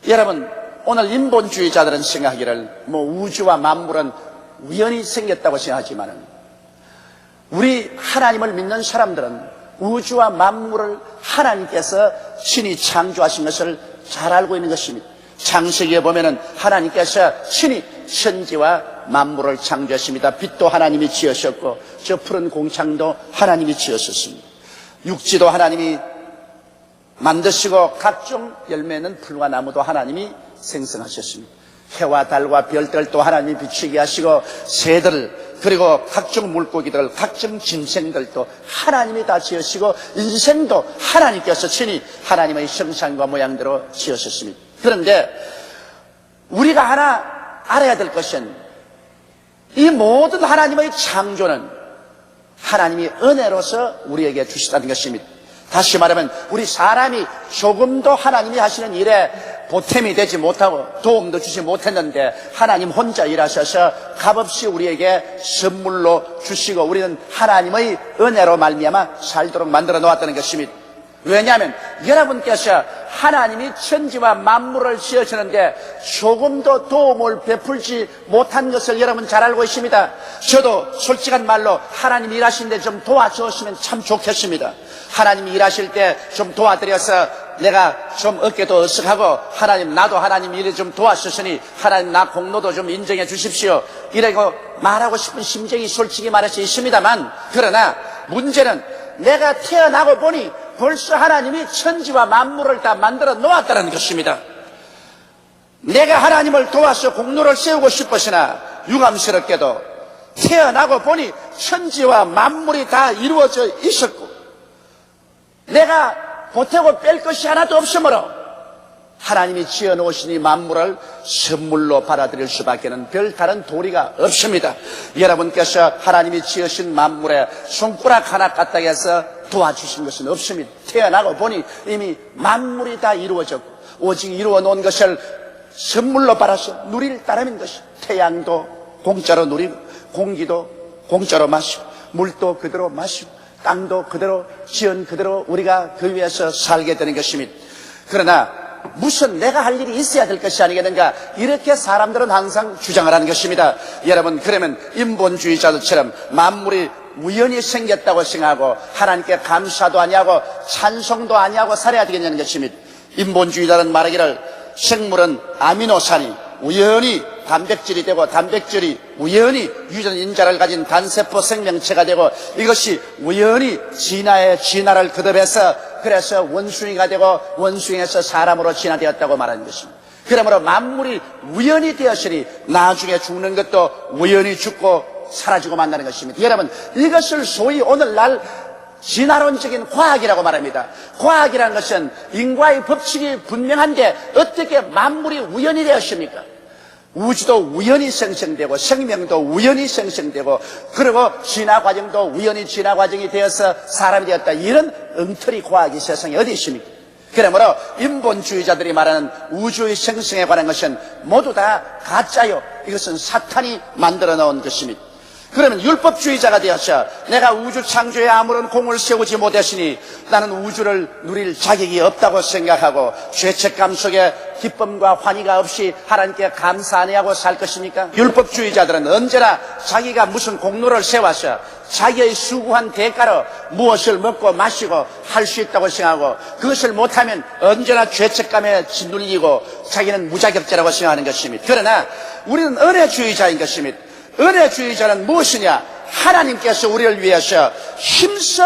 Speaker 1: 여러분, 오늘 인본주의자들은 생각하기를 우주와 만물은 우연히 생겼다고 생각하지만은 우리 하나님을 믿는 사람들은 우주와 만물을 하나님께서 친히 창조하신 것을 잘 알고 있는 것입니다. 창세기에 보면은 하나님께서 친히 천지와 만물을 창조했습니다. 빛도 하나님이 지으셨고 저 푸른 공창도 하나님이 지으셨습니다. 육지도 하나님이 만드시고 각종 열매는 풀과 나무도 하나님이 생성하셨습니다. 해와 달과 별들도 하나님이 비추게 하시고 새들을 그리고 각종 물고기들, 각종 짐승들도 하나님이 다 지으시고 인생도 하나님께서 친히 하나님의 형상과 모양대로 지으셨습니다. 그런데 우리가 하나 알아야 될 것은 이 모든 하나님의 창조는 하나님이 은혜로서 우리에게 주시다는 것입니다. 다시 말하면 우리 사람이 조금도 하나님이 하시는 일에 보탬이 되지 못하고 도움도 주지 못했는데 하나님 혼자 일하셔서 값없이 우리에게 선물로 주시고 우리는 하나님의 은혜로 말미암아 살도록 만들어 놓았다는 것입니다. 왜냐하면 여러분께서 하나님이 천지와 만물을 지으시는데 조금도 도움을 베풀지 못한 것을 여러분 잘 알고 있습니다. 저도 솔직한 말로 하나님 일하시는데 좀 도와주었으면 참 좋겠습니다. 하나님이 일하실 때 좀 도와드려서 내가 좀 어깨도 으쓱하고 하나님 나도 하나님 일을 좀 도와주셨으니 하나님 나 공로도 좀 인정해 주십시오 이라고 말하고 싶은 심정이 솔직히 말해서 있습니다만, 그러나 문제는 내가 태어나고 보니 벌써 하나님이 천지와 만물을 다 만들어 놓았다는 것입니다. 내가 하나님을 도와서 공로를 세우고 싶으시나 유감스럽게도 태어나고 보니 천지와 만물이 다 이루어져 있었고 내가 보태고 뺄 것이 하나도 없으므로 하나님이 지어놓으신 이 만물을 선물로 받아들일 수밖에는 별다른 도리가 없습니다. 여러분께서 하나님이 지으신 만물에 손가락 하나 까딱 해서 도와주신 것은 없습니다. 태어나고 보니 이미 만물이 다 이루어졌고 오직 이루어 놓은 것을 선물로 받아서 누릴 따름인 것이 태양도 공짜로 누리고 공기도 공짜로 마시고 물도 그대로 마시고 땅도 그대로 지은 그대로 우리가 그 위에서 살게 되는 것입니다. 그러나 무슨 내가 할 일이 있어야 될 것이 아니겠는가 이렇게 사람들은 항상 주장을 하는 것입니다. 여러분 그러면 인본주의자들처럼 만물이 우연히 생겼다고 생각하고 하나님께 감사도 아니하고 찬송도 아니하고 살아야 되겠냐는 것입니다. 인본주의자는 말하기를 생물은 아미노산이 우연히 단백질이 되고 단백질이 우연히 유전인자를 가진 단세포 생명체가 되고 이것이 우연히 진화의 진화를 거듭해서 그래서 원숭이가 되고 원숭이에서 사람으로 진화되었다고 말하는 것입니다. 그러므로 만물이 우연히 되었으니 나중에 죽는 것도 우연히 죽고 사라지고 만나는 것입니다. 여러분 이것을 소위 오늘날 진화론적인 과학이라고 말합니다. 과학이라는 것은 인과의 법칙이 분명한데 어떻게 만물이 우연히 되었습니까? 우주도 우연히 생성되고 생명도 우연히 생성되고 그리고 진화 과정도 우연히 진화 과정이 되어서 사람이 되었다. 이런 엉터리 과학이 세상에 어디 있습니까? 그러므로 인본주의자들이 말하는 우주의 생성에 관한 것은 모두 다 가짜요. 이것은 사탄이 만들어 놓은 것입니다. 그러면 율법주의자가 되어서 내가 우주 창조에 아무런 공을 세우지 못했으니 나는 우주를 누릴 자격이 없다고 생각하고 죄책감 속에 기쁨과 환희가 없이 하나님께 감사 안 하고 살 것입니까? 율법주의자들은 언제나 자기가 무슨 공로를 세워서 자기의 수고한 대가로 무엇을 먹고 마시고 할 수 있다고 생각하고 그것을 못하면 언제나 죄책감에 짓눌리고 자기는 무자격자라고 생각하는 것입니다. 그러나 우리는 은혜주의자인 것입니다. 은혜주의자는 무엇이냐? 하나님께서 우리를 위해서 힘써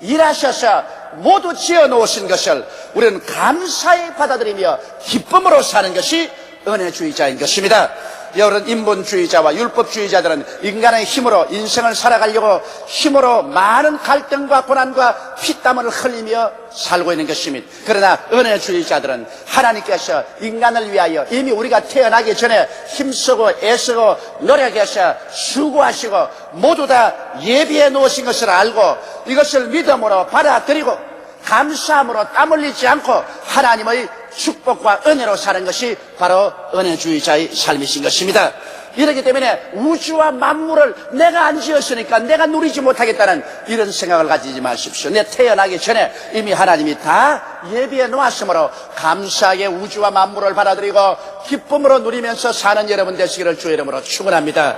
Speaker 1: 일하셔서 모두 지어놓으신 것을 우리는 감사히 받아들이며 기쁨으로 사는 것이 은혜주의자인 것입니다. 여러분 인본주의자와 율법주의자들은 인간의 힘으로 인생을 살아가려고 힘으로 많은 갈등과 고난과 피땀을 흘리며 살고 있는 것입니다. 그러나 은혜주의자들은 하나님께서 인간을 위하여 이미 우리가 태어나기 전에 힘쓰고 애쓰고 노력해서 수고하시고 모두 다 예비해 놓으신 것을 알고 이것을 믿음으로 받아들이고 감사함으로 땀 흘리지 않고 하나님의 축복과 은혜로 사는 것이 바로 은혜주의자의 삶이신 것입니다. 이렇기 때문에 우주와 만물을 내가 안 지었으니까 내가 누리지 못하겠다는 이런 생각을 가지지 마십시오. 내 태어나기 전에 이미 하나님이 다 예비해 놓았으므로 감사하게 우주와 만물을 받아들이고 기쁨으로 누리면서 사는 여러분 되시기를 주의 이름으로 축원합니다.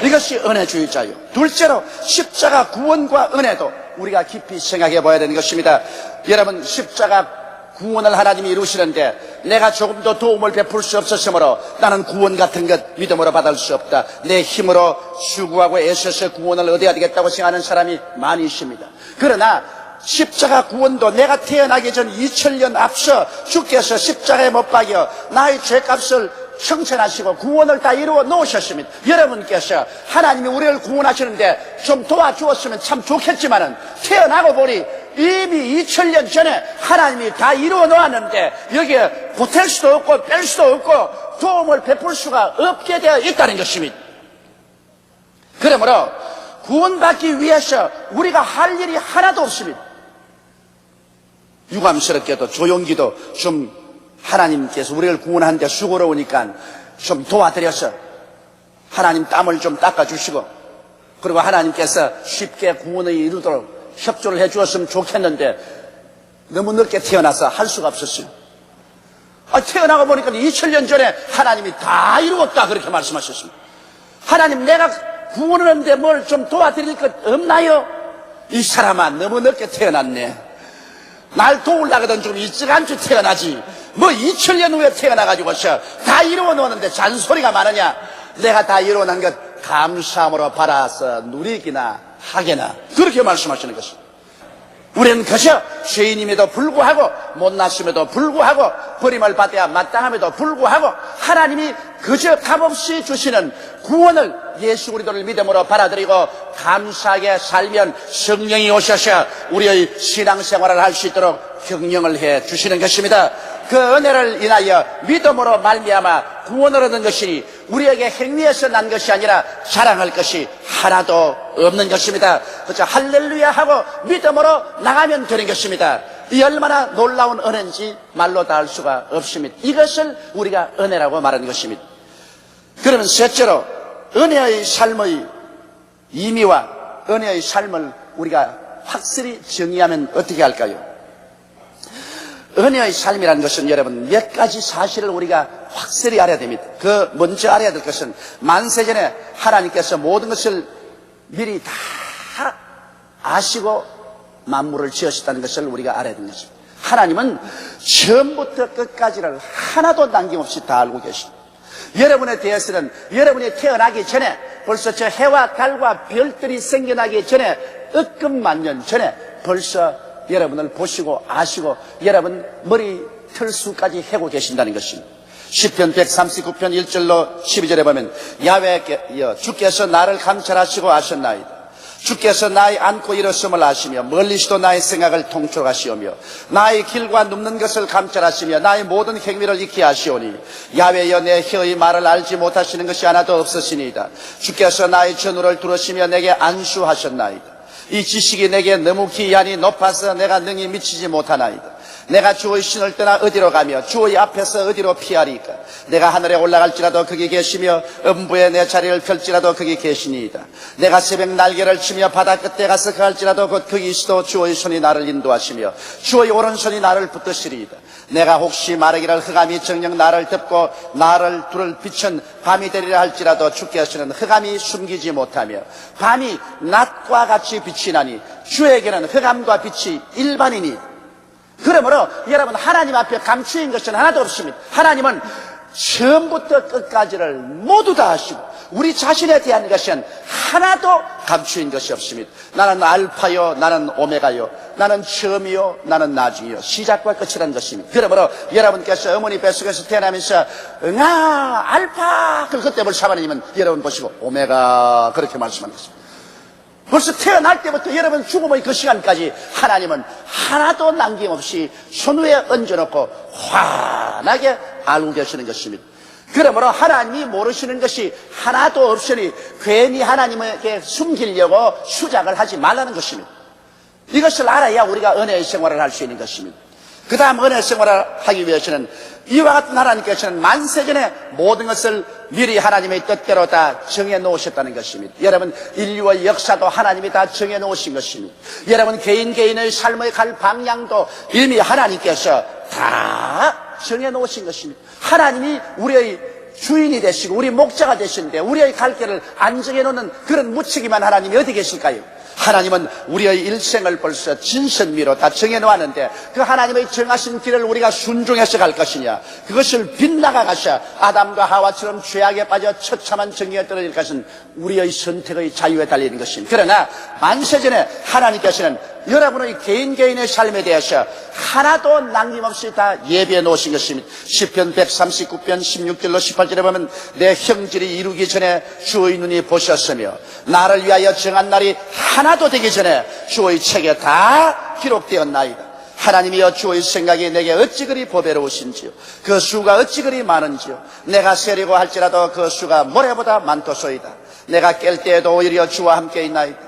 Speaker 1: 이것이 은혜주의자요. 둘째로 십자가 구원과 은혜도 우리가 깊이 생각해 봐야 되는 것입니다. 여러분 십자가 구원을 하나님이 이루시는데 내가 조금도 도움을 베풀 수 없었으므로 나는 구원 같은 것 믿음으로 받을 수 없다. 내 힘으로 수고하고 애써서 구원을 얻어야 되겠다고 생각하는 사람이 많이 있습니다. 그러나 십자가 구원도 내가 태어나기 전 2000년 앞서 주께서 십자가에 못 박여 나의 죄값을 성천하시고 구원을 다 이루어 놓으셨습니다. 여러분께서 하나님이 우리를 구원하시는데 좀 도와주었으면 참 좋겠지만은 태어나고 보니 이미 2000년 전에 하나님이 다 이루어 놓았는데 여기에 보탤 수도 없고 뺄 수도 없고 도움을 베풀 수가 없게 되어 있다는 것입니다. 그러므로 구원받기 위해서 우리가 할 일이 하나도 없습니다. 유감스럽게도 조용기도 좀 하나님께서 우리를 구원하는데 수고로우니까 좀 도와드려서 하나님 땀을 좀 닦아주시고 그리고 하나님께서 쉽게 구원을 이루도록 협조를 해주었으면 좋겠는데 너무 늦게 태어나서 할 수가 없었어요. 태어나고 보니까 2000년 전에 하나님이 다 이루었다 그렇게 말씀하셨습니다. 하나님 내가 구원을 하는데 뭘 좀 도와드릴 것 없나요? 이 사람아 너무 늦게 태어났네. 날 도우려거든 좀 일찌감치 태어나지. 뭐 2000년 후에 태어나가지고서 다 이루어 놓았는데 잔소리가 많으냐. 내가 다 이루어 놓은 것 감사함으로 받아서 누리기나 하게나 그렇게 말씀하시는 것입니다. 우리는 그저 죄인임에도 불구하고 못났음에도 불구하고 버림을 받아야 마땅함에도 불구하고 하나님이 그저 값없이 주시는 구원을 예수 그리스도를 믿음으로 받아들이고 감사하게 살면 성령이 오셔서 우리의 신앙생활을 할 수 있도록 격려를 해 주시는 것입니다. 그 은혜를 인하여 믿음으로 말미암아 구원을 얻은 것이 우리에게 행위에서 난 것이 아니라 자랑할 것이 하나도 없는 것입니다. 그저 할렐루야 하고 믿음으로 나가면 되는 것입니다. 이 얼마나 놀라운 은혜인지 말로 다 할 수가 없습니다. 이것을 우리가 은혜라고 말하는 것입니다. 그러면 셋째로 은혜의 삶의 의미와 은혜의 삶을 우리가 확실히 정의하면 어떻게 할까요? 은혜의 삶이라는 것은 여러분 몇 가지 사실을 우리가 확실히 알아야 됩니다. 그 먼저 알아야 될 것은 만세전에 하나님께서 모든 것을 미리 다 아시고 만물을 지으셨다는 것을 우리가 알아야 되는 것입니다. 하나님은 처음부터 끝까지를 하나도 남김없이 다 알고 계십니다. 여러분에 대해서는 여러분이 태어나기 전에 벌써 저 해와 달과 별들이 생겨나기 전에 억금만년 전에 벌써 여러분을 보시고 아시고 여러분 머리 털수까지 해고 계신다는 것입니다. 시편 139편 1절로 12절에 보면 야훼여 주께서 나를 감찰하시고 아셨나이다. 주께서 나의 앉고 일었음을 아시며 멀리서도 나의 생각을 통촉하시오며 나의 길과 눕는 것을 감찰하시며 나의 모든 행위를 익히 아시오니 야훼여 내 혀의 말을 알지 못하시는 것이 하나도 없으시니이다. 주께서 나의 전우를 들으시며 내게 안수하셨나이다. 이 지식이 내게 너무 기이하니 높아서 내가 능히 미치지 못하나이다. 내가 주의 신을 떠나 어디로 가며 주의 앞에서 어디로 피하리까? 내가 하늘에 올라갈지라도 거기 계시며 음부에 내 자리를 펼지라도 거기 계시니이다. 내가 새벽 날개를 치며 바다 끝에 가서 갈지라도 곧 거기 있어도 주의 손이 나를 인도하시며 주의 오른손이 나를 붙드시리이다. 내가 혹시 말하기를 흑암이 정녕 나를 덮고 나를 둘을 비춘 밤이 되리라 할지라도 주께서는 흑암이 숨기지 못하며 밤이 낮과 같이 빛이 나니 주에게는 흑암과 빛이 일반이니. 그러므로 여러분 하나님 앞에 감추인 것은 하나도 없습니다. 하나님은 처음부터 끝까지를 모두 다 하시고 우리 자신에 대한 것은 하나도 감추인 것이 없습니다. 나는 알파요 나는 오메가요 나는 처음이요 나는 나중이요 시작과 끝이라는 것입니다. 그러므로 여러분께서 어머니 뱃속에서 태어나면서 응아 알파 그때부터 하나님은 여러분 보시고 오메가 그렇게 말씀하는 것입니다. 벌써 태어날 때부터 여러분 죽음의 그 시간까지 하나님은 하나도 남김없이 손 위에 얹어놓고 환하게 알고 계시는 것입니다. 그러므로 하나님이 모르시는 것이 하나도 없으니 괜히 하나님에게 숨기려고 수작을 하지 말라는 것입니다. 이것을 알아야 우리가 은혜의 생활을 할 수 있는 것입니다. 그 다음 은혜의 생활을 하기 위해서는 이와 같은 하나님께서는 만세전에 모든 것을 미리 하나님의 뜻대로 다 정해 놓으셨다는 것입니다. 여러분 인류의 역사도 하나님이 다 정해 놓으신 것입니다. 여러분 개인의 삶의 갈 방향도 이미 하나님께서 다 정해 놓으신 것입니다. 하나님이 우리의 주인이 되시고 우리 목자가 되시는데 우리의 갈 길을 안 정해 놓는 그런 무책임한 하나님이 어디 계실까요? 하나님은 우리의 일생을 벌써 진선미로 다 정해놓았는데 그 하나님의 정하신 길을 우리가 순종해서 갈 것이냐 그것을 빗나가 가셔 아담과 하와처럼 죄악에 빠져 처참한 정의에 떨어질 것은 우리의 선택의 자유에 달리는 것입니다. 그러나 만세전에 하나님께서는 여러분의 개인의 삶에 대해서 하나도 남김없이 다 예비해 놓으신 것입니다. 시편 139편 16절로 18절에 보면 내 형질이 이루기 전에 주의 눈이 보셨으며 나를 위하여 정한 날이 하나도 되기 전에 주의 책에 다 기록되었나이다. 하나님이여 주의 생각이 내게 어찌 그리 보배로우신지요 그 수가 어찌 그리 많은지요 내가 세리고 할지라도 그 수가 모래보다 많도소이다. 내가 깰 때에도 오히려 주와 함께 있나이다.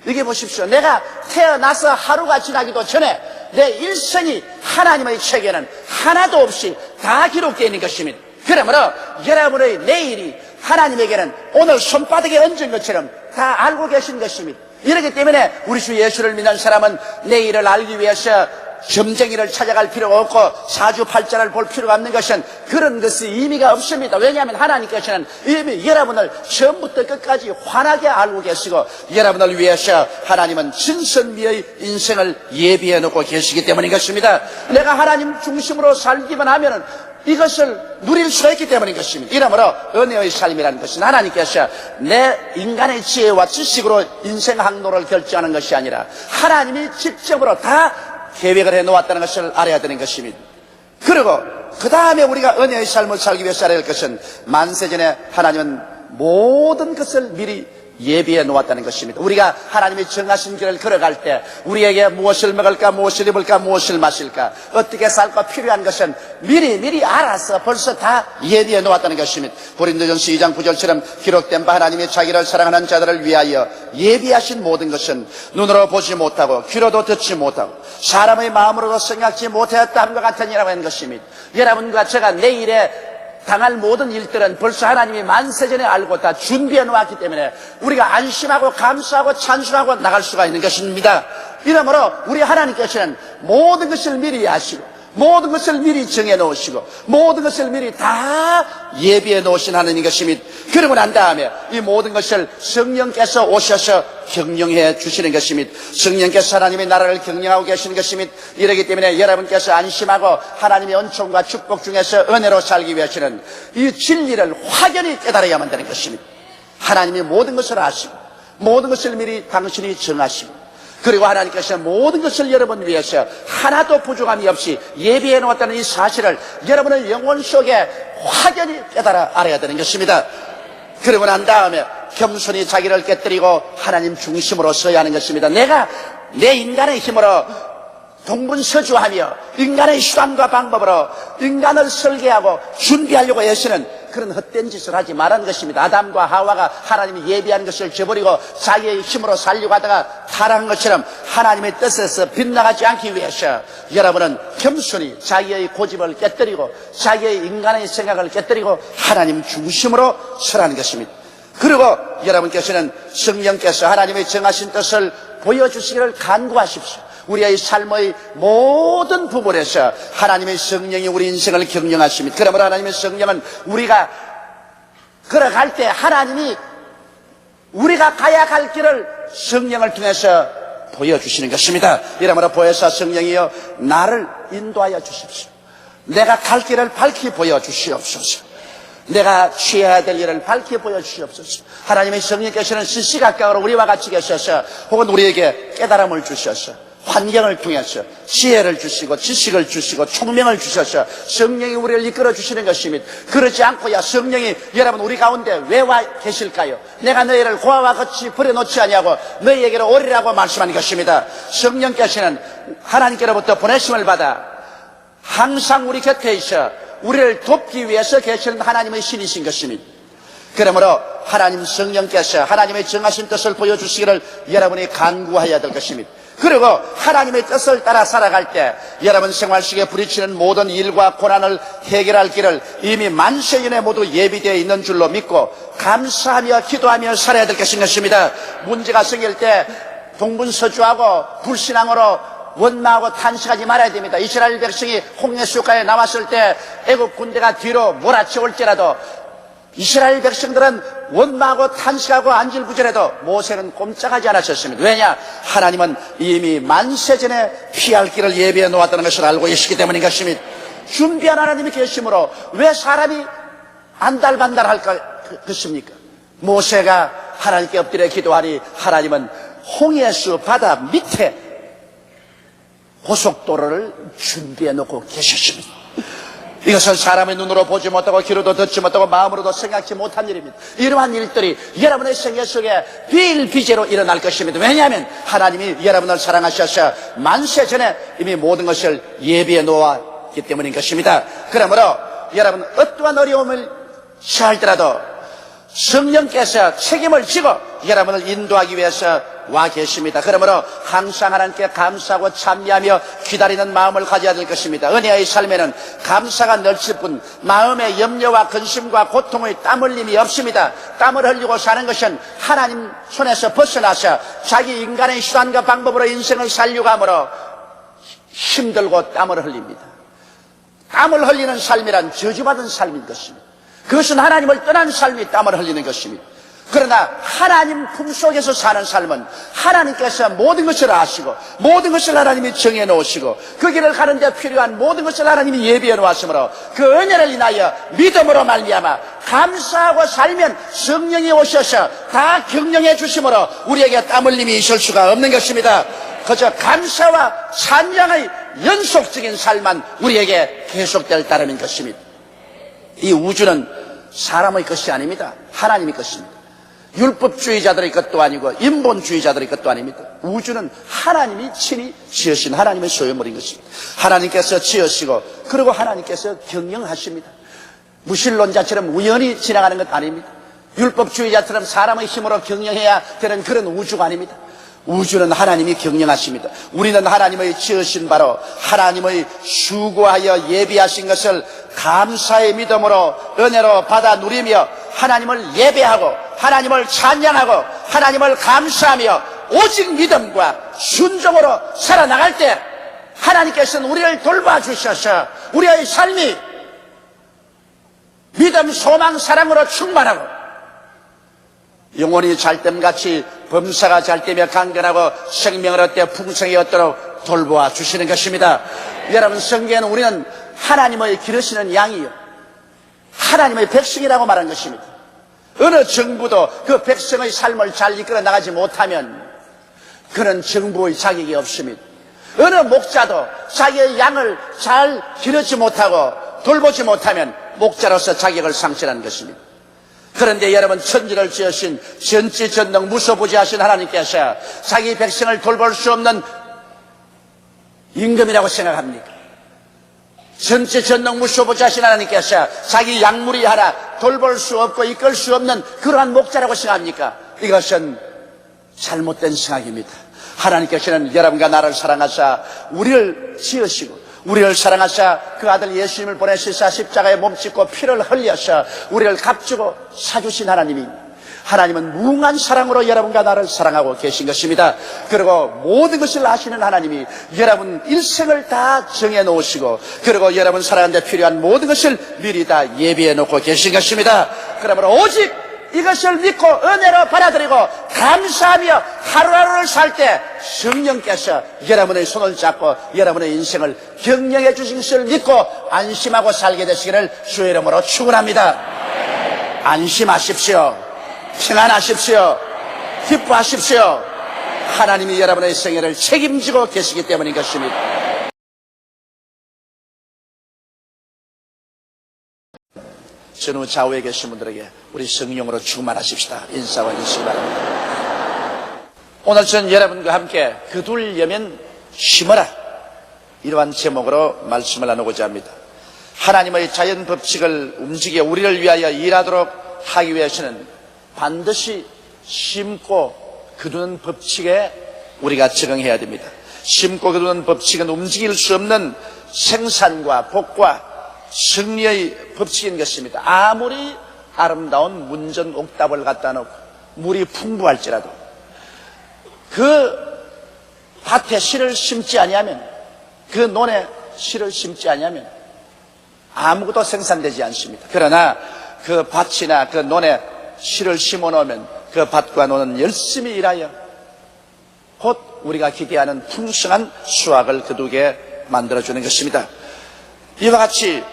Speaker 1: 이게 보십시오. 내가 태어나서 하루가 지나기도 전에 내 일생이 하나님의 책에는 하나도 없이 다 기록되어 있는 것입니다. 그러므로 여러분의 내일이 하나님에게는 오늘 손바닥에 얹은 것처럼 다 알고 계신 것입니다. 이렇기 때문에 우리 주 예수를 믿는 사람은 내일을 알기 위해서 점쟁이를 찾아갈 필요가 없고 사주팔자를 볼 필요가 없는 것은 그런 것이 의미가 없습니다. 왜냐하면 하나님께서는 이미 여러분을 처음부터 끝까지 환하게 알고 계시고 여러분을 위해서 하나님은 진선미의 인생을 예비해 놓고 계시기 때문인 것입니다. 내가 하나님 중심으로 살기만 하면은 이것을 누릴 수가 있기 때문인 것입니다. 이러므로 은혜의 삶이라는 것은 하나님께서 내 인간의 지혜와 지식으로 인생 항로를 결정하는 것이 아니라 하나님이 직접으로 다 계획을 해 놓았다는 것을 알아야 되는 것입니다. 그리고 그 다음에 우리가 은혜의 삶을 살기 위해서 알아야 할 것은 만세전에 하나님은 모든 것을 미리 예비해 놓았다는 것입니다. 우리가 하나님이 정하신 길을 걸어갈 때 우리에게 무엇을 먹을까, 무엇을 입을까, 무엇을 마실까, 어떻게 살까 필요한 것은 미리 알아서 벌써 다 예비해 놓았다는 것입니다. 고린도전서 2장 9절처럼 기록된 바 하나님이 자기를 사랑하는 자들을 위하여 예비하신 모든 것은 눈으로 보지 못하고 귀로도 듣지 못하고 사람의 마음으로도 생각지 못하였다 함과 같으니라고 하는 것입니다. 여러분과 제가 내일에 당할 모든 일들은 벌써 하나님이 만세전에 알고 다 준비해 놓았기 때문에 우리가 안심하고 감사하고 찬송하고 나갈 수가 있는 것입니다. 이러므로 우리 하나님께서는 모든 것을 미리 아시고 모든 것을 미리 정해 놓으시고 모든 것을 미리 다 예비해 놓으신 하나님 것입니다. 그러고 난 다음에 이 모든 것을 성령께서 오셔서 경영해 주시는 것입니다. 성령께서 하나님의 나라를 경영하고 계시는 것입니다. 이러기 때문에 여러분께서 안심하고 하나님의 은총과 축복 중에서 은혜로 살기 위해서는 이 진리를 확연히 깨달아야만 되는 것입니다. 하나님이 모든 것을 아시고 모든 것을 미리 당신이 정하시고 그리고 하나님께서 모든 것을 여러분 위해서 하나도 부족함이 없이 예비해 놓았다는 이 사실을 여러분의 영혼 속에 확연히 깨달아 알아야 되는 것입니다. 그러고 난 다음에 겸손히 자기를 깨뜨리고 하나님 중심으로 서야 하는 것입니다. 내가 내 인간의 힘으로 동분서주하며 인간의 수단과 방법으로 인간을 설계하고 준비하려고 애쓰는 그런 헛된 짓을 하지 말라는 것입니다. 아담과 하와가 하나님이 예비한 것을 저버리고 자기의 힘으로 살려고 하다가 타락한 것처럼 하나님의 뜻에서 빗나가지 않기 위해서 여러분은 겸손히 자기의 고집을 깨뜨리고 자기의 인간의 생각을 깨뜨리고 하나님 중심으로 서라는 것입니다. 그리고 여러분께서는 성령께서 하나님의 정하신 뜻을 보여주시기를 간구하십시오. 우리의 삶의 모든 부분에서 하나님의 성령이 우리 인생을 경영하십니다. 그러므로 하나님의 성령은 우리가 걸어갈 때 하나님이 우리가 가야 할 길을 성령을 통해서 보여주시는 것입니다. 이러므로 보혜사 성령이여 나를 인도하여 주십시오. 내가 갈 길을 밝히 보여주시옵소서. 내가 취해야 될 일을 밝히 보여주시옵소서. 하나님의 성령께서는 시시각각으로 우리와 같이 계셔서 혹은 우리에게 깨달음을 주셔서 환경을 통해서 지혜를 주시고 지식을 주시고 총명을 주셔서 성령이 우리를 이끌어 주시는 것입니다. 그러지 않고야 성령이 여러분 우리 가운데 왜 와 계실까요? 내가 너희를 고아와 같이 버려놓지 아니하고 너희에게로 오리라고 말씀하는 것입니다. 성령께서는 하나님께로부터 보내심을 받아 항상 우리 곁에 있어 우리를 돕기 위해서 계시는 하나님의 신이신 것입니다. 그러므로 하나님 성령께서 하나님의 정하신 뜻을 보여주시기를 여러분이 간구해야 될 것입니다. 그리고 하나님의 뜻을 따라 살아갈 때 여러분 생활 속에 부딪히는 모든 일과 고난을 해결할 길을 이미 만세전에 모두 예비되어 있는 줄로 믿고 감사하며 기도하며 살아야 될 것입니다. 문제가 생길 때 동분서주하고 불신앙으로 원망하고 탄식하지 말아야 됩니다. 이스라엘 백성이 홍해수가에 나왔을 때 애국 군대가 뒤로 몰아치올지라도 이스라엘 백성들은 원망하고 탄식하고 안절부절해도 모세는 꼼짝하지 않았었습니다. 왜냐? 하나님은 이미 만세전에 피할 길을 예비해 놓았다는 것을 알고 계시기 때문인 것입니다. 준비한 하나님이 계심으로 왜 사람이 안달반달할 것입니까? 모세가 하나님께 엎드려 기도하니 하나님은 홍해수 바다 밑에 고속도로를 준비해 놓고 계셨습니다. 이것은 사람의 눈으로 보지 못하고 귀로도 듣지 못하고 마음으로도 생각지 못한 일입니다. 이러한 일들이 여러분의 생애 속에 비일비재로 일어날 것입니다. 왜냐하면 하나님이 여러분을 사랑하셔서 만세 전에 이미 모든 것을 예비해 놓았기 때문인 것입니다. 그러므로 여러분 어떠한 어려움을 처할지라도 성령께서 책임을 지고 여러분을 인도하기 위해서 와 계십니다. 그러므로 항상 하나님께 감사하고 찬미하며 기다리는 마음을 가져야 될 것입니다. 은혜의 삶에는 감사가 넘칠 뿐 마음의 염려와 근심과 고통의 땀 흘림이 없습니다. 땀을 흘리고 사는 것은 하나님 손에서 벗어나서 자기 인간의 수단과 방법으로 인생을 살려고 하므로 힘들고 땀을 흘립니다. 땀을 흘리는 삶이란 저주받은 삶인 것입니다. 그것은 하나님을 떠난 삶이 땀을 흘리는 것입니다. 그러나 하나님 품속에서 사는 삶은 하나님께서 모든 것을 아시고 모든 것을 하나님이 정해 놓으시고 그 길을 가는 데 필요한 모든 것을 하나님이 예비해 놓았으므로 그 은혜를 인하여 믿음으로 말미암아 감사하고 살면 성령이 오셔서 다 경영해 주심으로 우리에게 땀 흘림이 있을 수가 없는 것입니다. 그저 감사와 찬양의 연속적인 삶만 우리에게 계속될 따름인 것입니다. 이 우주는 사람의 것이 아닙니다. 하나님의 것입니다. 율법주의자들의 것도 아니고 인본주의자들의 것도 아닙니다. 우주는 하나님이 친히 지으신 하나님의 소유물인 것입니다. 하나님께서 지으시고 그리고 하나님께서 경영하십니다. 무신론자처럼 우연히 지나가는 것 아닙니다. 율법주의자처럼 사람의 힘으로 경영해야 되는 그런 우주가 아닙니다. 우주는 하나님이 경영하십니다. 우리는 하나님의 지으신 바로 하나님의 수고하여 예비하신 것을 감사의 믿음으로 은혜로 받아 누리며 하나님을 예배하고 하나님을 찬양하고 하나님을 감사하며 오직 믿음과 순종으로 살아나갈 때 하나님께서는 우리를 돌봐주셔서 우리의 삶이 믿음, 소망, 사랑으로 충만하고 영혼이 잘됨같이 범사가 잘되며 강건하고 생명을 얻되 풍성히 얻도록 돌보아 주시는 것입니다. 여러분 성경에는 우리는 하나님의 기르시는 양이요 하나님의 백성이라고 말한 것입니다. 어느 정부도 그 백성의 삶을 잘 이끌어 나가지 못하면 그는 정부의 자격이 없습니다. 어느 목자도 자기의 양을 잘 기르지 못하고 돌보지 못하면 목자로서 자격을 상실하는 것입니다. 그런데 여러분 천지를 지으신 전지전능 무소부지하신 하나님께서 자기 백성을 돌볼 수 없는 임금이라고 생각합니까? 전지전능 무소부지하신 하나님께서 자기 약물이 하나 돌볼 수 없고 이끌 수 없는 그러한 목자라고 생각합니까? 이것은 잘못된 생각입니다. 하나님께서는 여러분과 나를 사랑하사 우리를 지으시고 우리를 사랑하사 그 아들 예수님을 보내시사 십자가에 몸짓고 피를 흘려서 우리를 값주고 사주신 하나님은 무궁한 사랑으로 여러분과 나를 사랑하고 계신 것입니다. 그리고 모든 것을 아시는 하나님이 여러분 일생을 다 정해 놓으시고 그리고 여러분 살아가는 데 필요한 모든 것을 미리 다 예비해 놓고 계신 것입니다. 그러므로 오직 이것을 믿고 은혜로 받아들이고 감사하며 하루하루를 살 때 성령께서 여러분의 손을 잡고 여러분의 인생을 경영해 주신 것을 믿고 안심하고 살게 되시기를 주의 이름으로 축원합니다. 안심하십시오. 평안하십시오. 기뻐하십시오. 하나님이 여러분의 생애를 책임지고 계시기 때문인 것입니다. 전후 좌우에 계신 분들에게 우리 성령으로 충만하십시다. 인사와 인식 바랍니다. 오늘 전 여러분과 함께 거둘려면 심어라 이러한 제목으로 말씀을 나누고자 합니다. 하나님의 자연 법칙을 움직여 우리를 위하여 일하도록 하기 위해서는 반드시 심고 거두는 법칙에 우리가 적응해야 됩니다. 심고 거두는 법칙은 움직일 수 없는 생산과 복과 승리의 법칙인 것입니다. 아무리 아름다운 문전 옥답을 갖다 놓고 물이 풍부할지라도 그 밭에 씨를 심지 아니하면 그 논에 씨를 심지 아니하면 아무것도 생산되지 않습니다. 그러나 그 밭이나 그 논에 씨를 심어 놓으면 그 밭과 논은 열심히 일하여 곧 우리가 기대하는 풍성한 수확을 거두게 만들어주는 것입니다. 이와 같이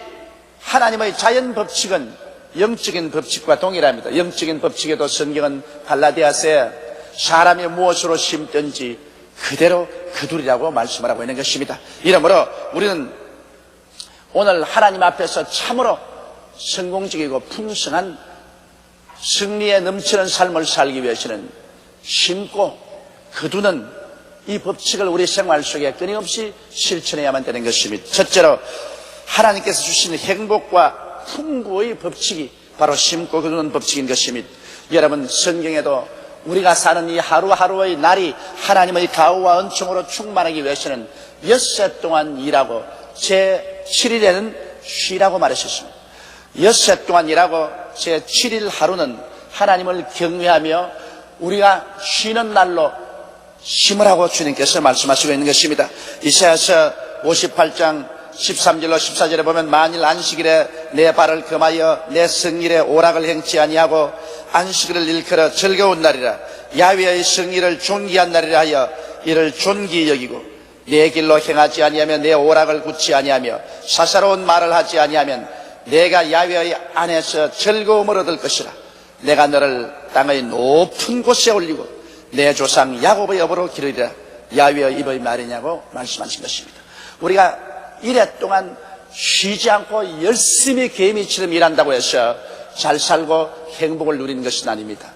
Speaker 1: 하나님의 자연 법칙은 영적인 법칙과 동일합니다. 영적인 법칙에도 성경은 갈라디아서에 사람이 무엇으로 심든지 그대로 거두리라고 말씀을 하고 있는 것입니다. 이러므로 우리는 오늘 하나님 앞에서 참으로 성공적이고 풍성한 승리에 넘치는 삶을 살기 위해서는 심고 거두는 이 법칙을 우리 생활 속에 끊임없이 실천해야만 되는 것입니다. 첫째로 하나님께서 주신 행복과 풍부의 법칙이 바로 심고 거두는 법칙인 것입니다. 여러분, 성경에도 우리가 사는 이 하루하루의 날이 하나님의 가호와 은총으로 충만하기 위해서는 엿새 동안 일하고 제7일에는 쉬라고 말하셨습니다. 엿새 동안 일하고 제7일 하루는 하나님을 경외하며 우리가 쉬는 날로 심으라고 주님께서 말씀하시고 있는 것입니다. 이사야서 58장 13절로 14절에 보면 만일 안식일에 내 발을 금하여 내 성일에 오락을 행치 아니하고 안식일을 일컬어 즐거운 날이라 야훼의 성일을 존귀한 날이라 하여 이를 존귀히 여기고 내 길로 행하지 아니하며 내 오락을 굳지 아니하며 사사로운 말을 하지 아니하면 내가 야훼의 안에서 즐거움을 얻을 것이라. 내가 너를 땅의 높은 곳에 올리고 내 조상 야곱의 업으로 기르리라. 야훼의 입의 말이냐고 말씀하신 것입니다. 우리가 이래 동안 쉬지 않고 열심히 개미처럼 일한다고 해서 잘 살고 행복을 누리는 것은 아닙니다.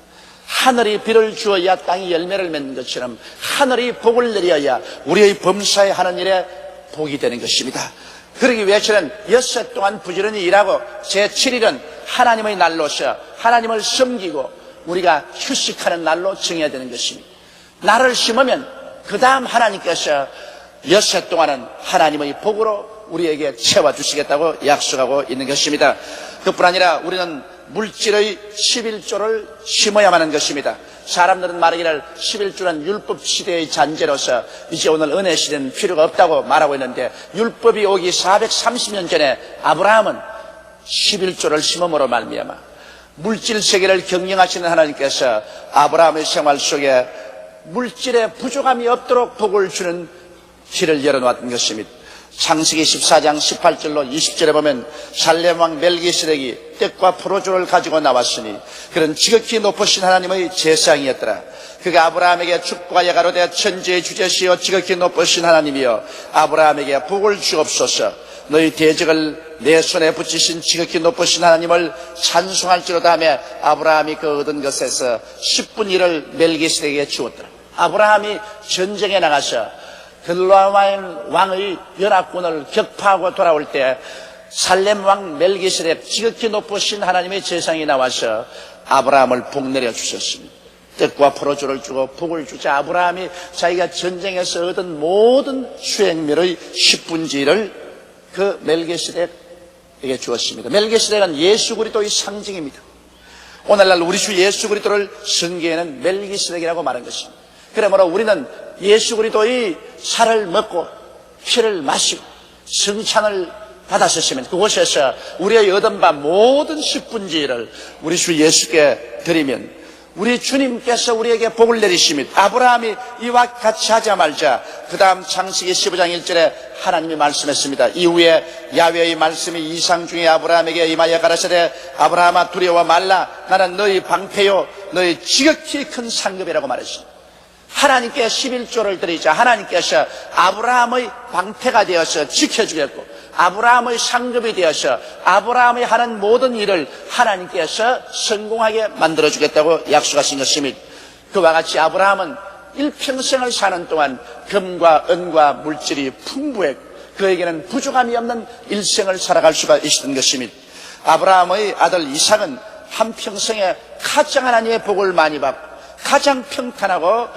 Speaker 1: 하늘이 비를 주어야 땅이 열매를 맺는 것처럼 하늘이 복을 내려야 우리의 범사에 하는 일에 복이 되는 것입니다. 그러기 위해서는 엿새 동안 부지런히 일하고 제7일은 하나님의 날로서 하나님을 섬기고 우리가 휴식하는 날로 정해야 되는 것입니다. 날을 심으면 그 다음 하나님께서 엿새 동안은 하나님의 복으로 우리에게 채워주시겠다고 약속하고 있는 것입니다. 그뿐 아니라 우리는 물질의 11조를 심어야만 하는 것입니다. 사람들은 말하기를 11조는 율법 시대의 잔재로서 이제 오늘 은혜 시대는 필요가 없다고 말하고 있는데 율법이 오기 430년 전에 아브라함은 11조를 심음으로 말미암아 물질 세계를 경영하시는 하나님께서 아브라함의 생활 속에 물질의 부족함이 없도록 복을 주는 길을 열어놓았던 것입니다. 창세기 14장 18절로 20절에 보면 살렘 왕 멜기세덱이 떡과 포도주를 가지고 나왔으니 그는 지극히 높으신 하나님의 제사장이었더라. 그가 아브라함에게 축복하여 가로되 천지의 주제시여 지극히 높으신 하나님이여 아브라함에게 복을 주옵소서. 너희 대적을 내 손에 붙이신 지극히 높으신 하나님을 찬송할지로다 하며 아브라함이 그 얻은 것에서 10분 1을 멜기세덱에게 주었더라. 아브라함이 전쟁에 나가서 글라마인 왕의 연합군을 격파하고 돌아올 때 살렘 왕 멜기세덱 지극히 높으신 하나님의 제사장이 나와서 아브라함을 복내려 주셨습니다. 떡과 포도주를 주고 복을 주자 아브라함이 자기가 전쟁에서 얻은 모든 수행밀의 10분지를 그 멜기세덱에게 주었습니다. 멜기세덱은 예수 그리스도의 상징입니다. 오늘날 우리 주 예수 그리스도를 성경에는 멜기세덱이라고 말한 것입니다. 그러므로 우리는 예수 그리스도의 살을 먹고 피를 마시고 성찬을 받았었으면 그곳에서 우리의 얻은 바 모든 10분지를 우리 주 예수께 드리면 우리 주님께서 우리에게 복을 내리십니다. 아브라함이 이와 같이 하자 말자 그 다음 창세기 15장 1절에 하나님이 말씀했습니다. 이후에 야훼의 말씀이 이상 중에 아브라함에게 임하여 가라사대 아브라함아 두려워 말라 나는 너희 방패요 너희 지극히 큰 상급이라고 말했습니다. 하나님께 11조를 드리자 하나님께서 아브라함의 방패가 되어서 지켜주겠고 아브라함의 상급이 되어서 아브라함이 하는 모든 일을 하나님께서 성공하게 만들어주겠다고 약속하신 것입니다. 그와 같이 아브라함은 일평생을 사는 동안 금과 은과 물질이 풍부했고 그에게는 부족함이 없는 일생을 살아갈 수가 있었던 것입니다. 아브라함의 아들 이삭은 한평생에 가장 하나님의 복을 많이 받고 가장 평탄하고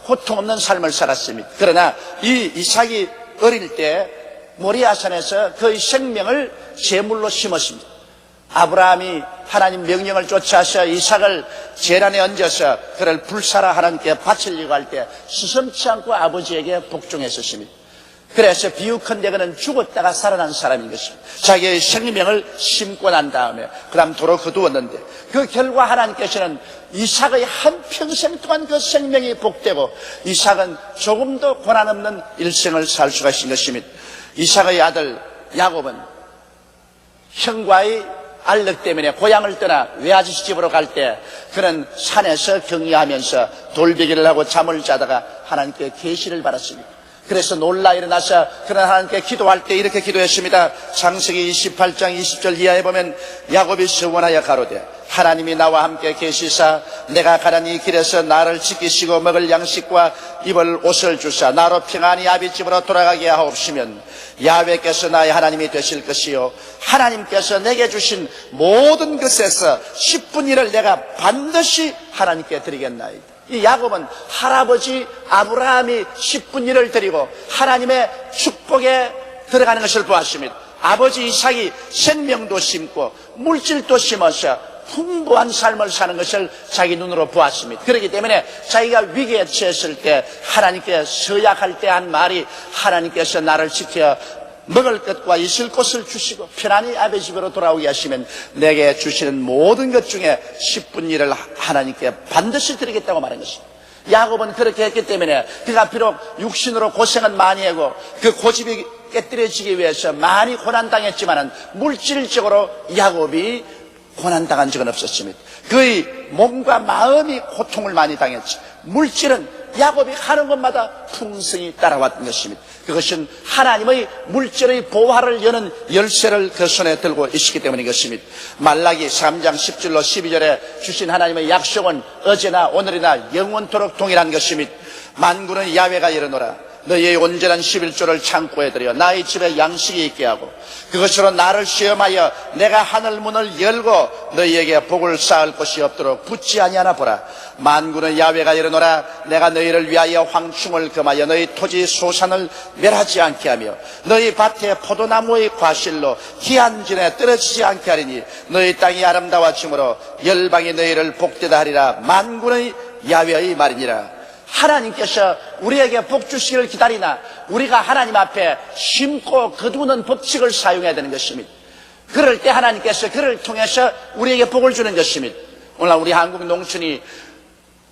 Speaker 1: 고통 없는 삶을 살았습니다. 그러나 이 이삭이 어릴 때 모리아산에서 그의 생명을 제물로 심었습니다. 아브라함이 하나님 명령을 쫓아서 이삭을 제란에 얹어서 그를 불사라 하나님께 바치려고 할 때 수সম치 않고 아버지에게 복종했었습니다. 그래서 비유컨대 그는 죽었다가 살아난 사람인 것입니다. 자기의 생명을 심고 난 다음에 그 다음 도로 거두었는데 그 결과 하나님께서는 이삭의 한평생 동안 그 생명이 복되고 이삭은 조금도 고난 없는 일생을 살 수가 있는 것입니다. 이삭의 아들 야곱은 형과의 알력 때문에 고향을 떠나 외아저씨 집으로 갈 때 그는 산에서 격리하면서 돌베기를 하고 잠을 자다가 하나님께 계시를 받았습니다. 그래서 놀라 일어나서 그런 하나님께 기도할 때 이렇게 기도했습니다. 창세기 28장 20절 이하에 보면 야곱이 서원하여 가로되 하나님이 나와 함께 계시사 내가 가는 이 길에서 나를 지키시고 먹을 양식과 입을 옷을 주사 나로 평안히 아비집으로 돌아가게 하옵시면 야훼께서 나의 하나님이 되실 것이요 하나님께서 내게 주신 모든 것에서 10분 1을 내가 반드시 하나님께 드리겠나이다. 이 야곱은 할아버지 아브라함이 10분 1을 드리고 하나님의 축복에 들어가는 것을 보았습니다. 아버지 이삭이 생명도 심고 물질도 심어서 풍부한 삶을 사는 것을 자기 눈으로 보았습니다. 그렇기 때문에 자기가 위기에 처했을 때 하나님께 서약할 때 한 말이 하나님께서 나를 지켜 먹을 것과 있을 곳을 주시고 편안히 아버지 집으로 돌아오게 하시면 내게 주시는 모든 것 중에 10분 1을 하나님께 반드시 드리겠다고 말한 것입니다. 야곱은 그렇게 했기 때문에 그가 비록 육신으로 고생은 많이 하고 그 고집이 깨뜨려지기 위해서 많이 고난당했지만은 물질적으로 야곱이 고난당한 적은 없었습니다. 그의 몸과 마음이 고통을 많이 당했지 물질은 야곱이 하는 것마다 풍성히 따라왔던 것입니다. 그것은 하나님의 물질의 보화를 여는 열쇠를 그 손에 들고 있었기 때문인 것입니다. 말라기 3장 10절로 12절에 주신 하나님의 약속은 어제나 오늘이나 영원토록 동일한 것입니다. 만군의 야훼가 이르노라 너희의 온전한 11조를 창고에 들여 나의 집에 양식이 있게 하고 그것으로 나를 시험하여 내가 하늘 문을 열고 너희에게 복을 쌓을 곳이 없도록 붙지 아니하나 보라. 만군의 야훼가 이르노라 내가 너희를 위하여 황충을 금하여 너희 토지 소산을 멸하지 않게 하며 너희 밭에 포도나무의 과실로 기한진에 떨어지지 않게 하리니 너희 땅이 아름다워짐으로 열방이 너희를 복되다 하리라. 만군의 야훼의 말이니라. 하나님께서 우리에게 복 주시기를 기다리나 우리가 하나님 앞에 심고 거두는 법칙을 사용해야 되는 것입니다. 그럴 때 하나님께서 그를 통해서 우리에게 복을 주는 것입니다. 오늘 우리 한국 농촌이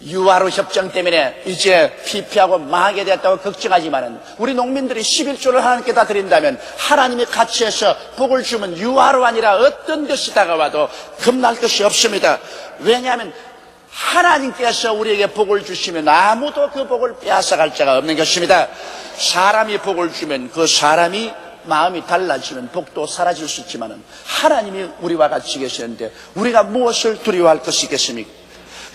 Speaker 1: 유아로 협정 때문에 이제 피폐하고 망하게 됐다고 걱정하지만은 우리 농민들이 11조를 하나님께 다 드린다면 하나님이 같이 해서 복을 주면 유아로 아니라 어떤 것이 다가와도 겁날 것이 없습니다. 왜냐하면 하나님께서 우리에게 복을 주시면 아무도 그 복을 빼앗아갈 자가 없는 것입니다. 사람이 복을 주면 그 사람이 마음이 달라지면 복도 사라질 수 있지만 하나님이 우리와 같이 계시는데 우리가 무엇을 두려워할 것이 있겠습니까?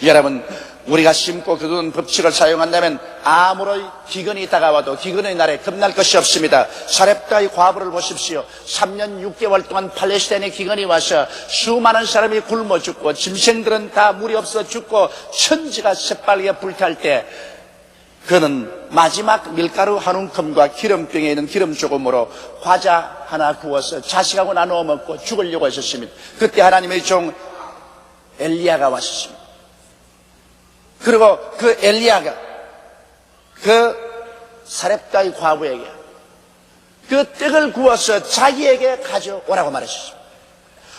Speaker 1: 여러분, 우리가 심고 거두는 법칙을 사용한다면 아무리 기근이 다가와도 기근의 날에 겁날 것이 없습니다. 사렙다의 과부를 보십시오. 3년 6개월 동안 팔레스타인의 기근이 와서 수많은 사람이 굶어 죽고 짐승들은 다 물이 없어 죽고 천지가 새빨개 불탈 때 그는 마지막 밀가루 한 움큼과 기름병에 있는 기름 조금으로 과자 하나 구워서 자식하고 나누어 먹고 죽으려고 하셨습니다. 그때 하나님의 종 엘리야가 왔습니다. 그리고 그 엘리야가 그 사렙다의 과부에게 그 떡을 구워서 자기에게 가져오라고 말했습니다.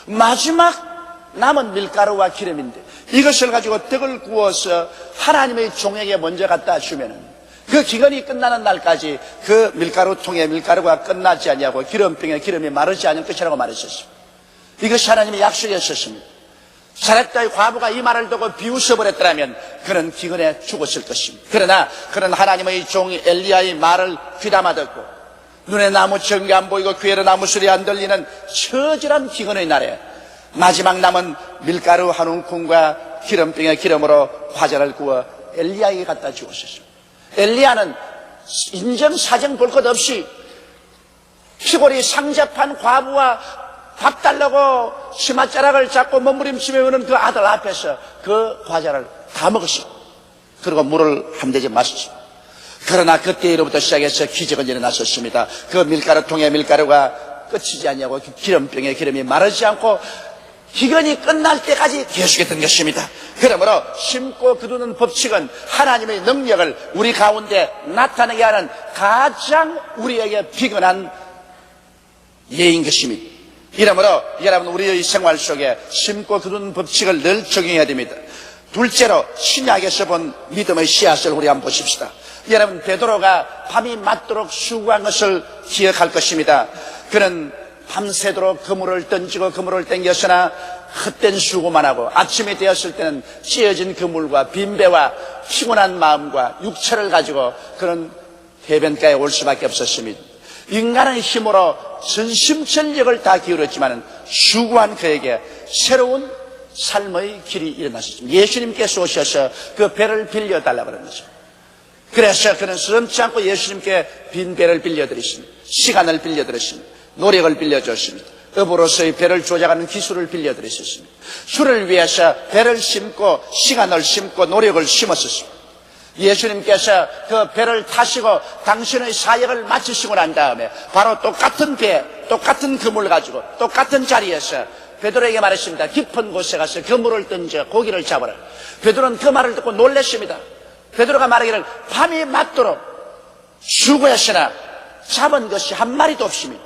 Speaker 1: 마지막 남은 밀가루와 기름인데 이것을 가지고 떡을 구워서 하나님의 종에게 먼저 갖다 주면은 그 기근이 끝나는 날까지 그 밀가루통에 밀가루가 끝나지 아니하고 기름병에 기름이 마르지 않을 것이라고 말했었습니다. 이것이 하나님의 약속이었습니다. 사렙다의 과부가 이 말을 듣고 비웃어버렸더라면 그는 기근에 죽었을 것입니다. 그러나 그는 하나님의 종 엘리야의 말을 귀담아 듣고 눈에 나무 전기 안 보이고 귀에는 아무 소리 안 들리는 처절한 기근의 날에 마지막 남은 밀가루 한 움큼과 기름병에 기름으로 과자를 구워 엘리야에게 갖다 주었습니다. 엘리야는 인정사정 볼 것 없이 피골이 상접한 과부와 밥 달라고 치맛자락을 잡고 몸부림치며 오는 그 아들 앞에서 그 과자를 다 먹었습니다. 그리고 물을 한 대접 마셨습니다. 그러나 그때로부터 시작해서 기적은 일어났었습니다. 그 밀가루통에 밀가루가 끝이지 않냐고 기름병에 기름이 마르지 않고 기근이 끝날 때까지 계속했던 것입니다. 그러므로 심고 거두는 법칙은 하나님의 능력을 우리 가운데 나타내게 하는 가장 우리에게 비근한 예인 것입니다. 이러므로 여러분 우리의 생활 속에 심고 거두는 법칙을 늘 적용해야 됩니다. 둘째로 신약에서 본 믿음의 씨앗을 우리 한번 보십시다. 여러분 베드로가 밤이 맞도록 수고한 것을 기억할 것입니다. 그는 밤새도록 그물을 던지고 그물을 땡겼으나 헛된 수고만 하고 아침이 되었을 때는 찢어진 그물과 빈배와 피곤한 마음과 육체를 가지고 그는 해변가에 올 수밖에 없었습니다. 인간의 힘으로 전심전력을 다 기울였지만 수고한 그에게 새로운 삶의 길이 일어났습니다. 예수님께서 오셔서 그 배를 빌려달라고 그런 거죠. 그래서 그는 서슴지 않고 예수님께 빈 배를 빌려드렸습니다. 시간을 빌려드렸습니다. 노력을 빌려줬습니다. 업으로서의 배를 조작하는 기술을 빌려드렸습니다. 주를 위해서 배를 심고 시간을 심고 노력을 심었습니다. 예수님께서 그 배를 타시고 당신의 사역을 마치시고 난 다음에 바로 똑같은 배, 똑같은 그물 가지고 똑같은 자리에서 베드로에게 말했습니다. 깊은 곳에 가서 그물을 던져 고기를 잡아라. 베드로는 그 말을 듣고 놀랐습니다. 베드로가 말하기를 밤이 맞도록 수고했으나 잡은 것이 한 마리도 없습니다.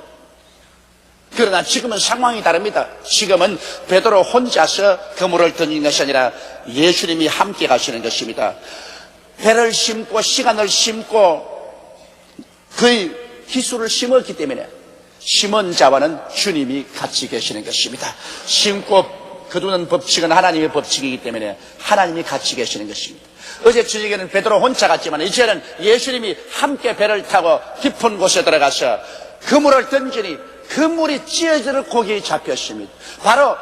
Speaker 1: 그러나 지금은 상황이 다릅니다. 지금은 베드로 혼자서 그물을 던진 것이 아니라 예수님이 함께 가시는 것입니다. 배를 심고 시간을 심고 그의 기술을 심었기 때문에 심은 자와는 주님이 같이 계시는 것입니다. 심고 거두는 법칙은 하나님의 법칙이기 때문에 하나님이 같이 계시는 것입니다. 어제 저녁에는 베드로 혼자 갔지만 이제는 예수님이 함께 배를 타고 깊은 곳에 들어가서 그물을 던지니 그물이 찢어지는 고기에 잡혔습니다. 바로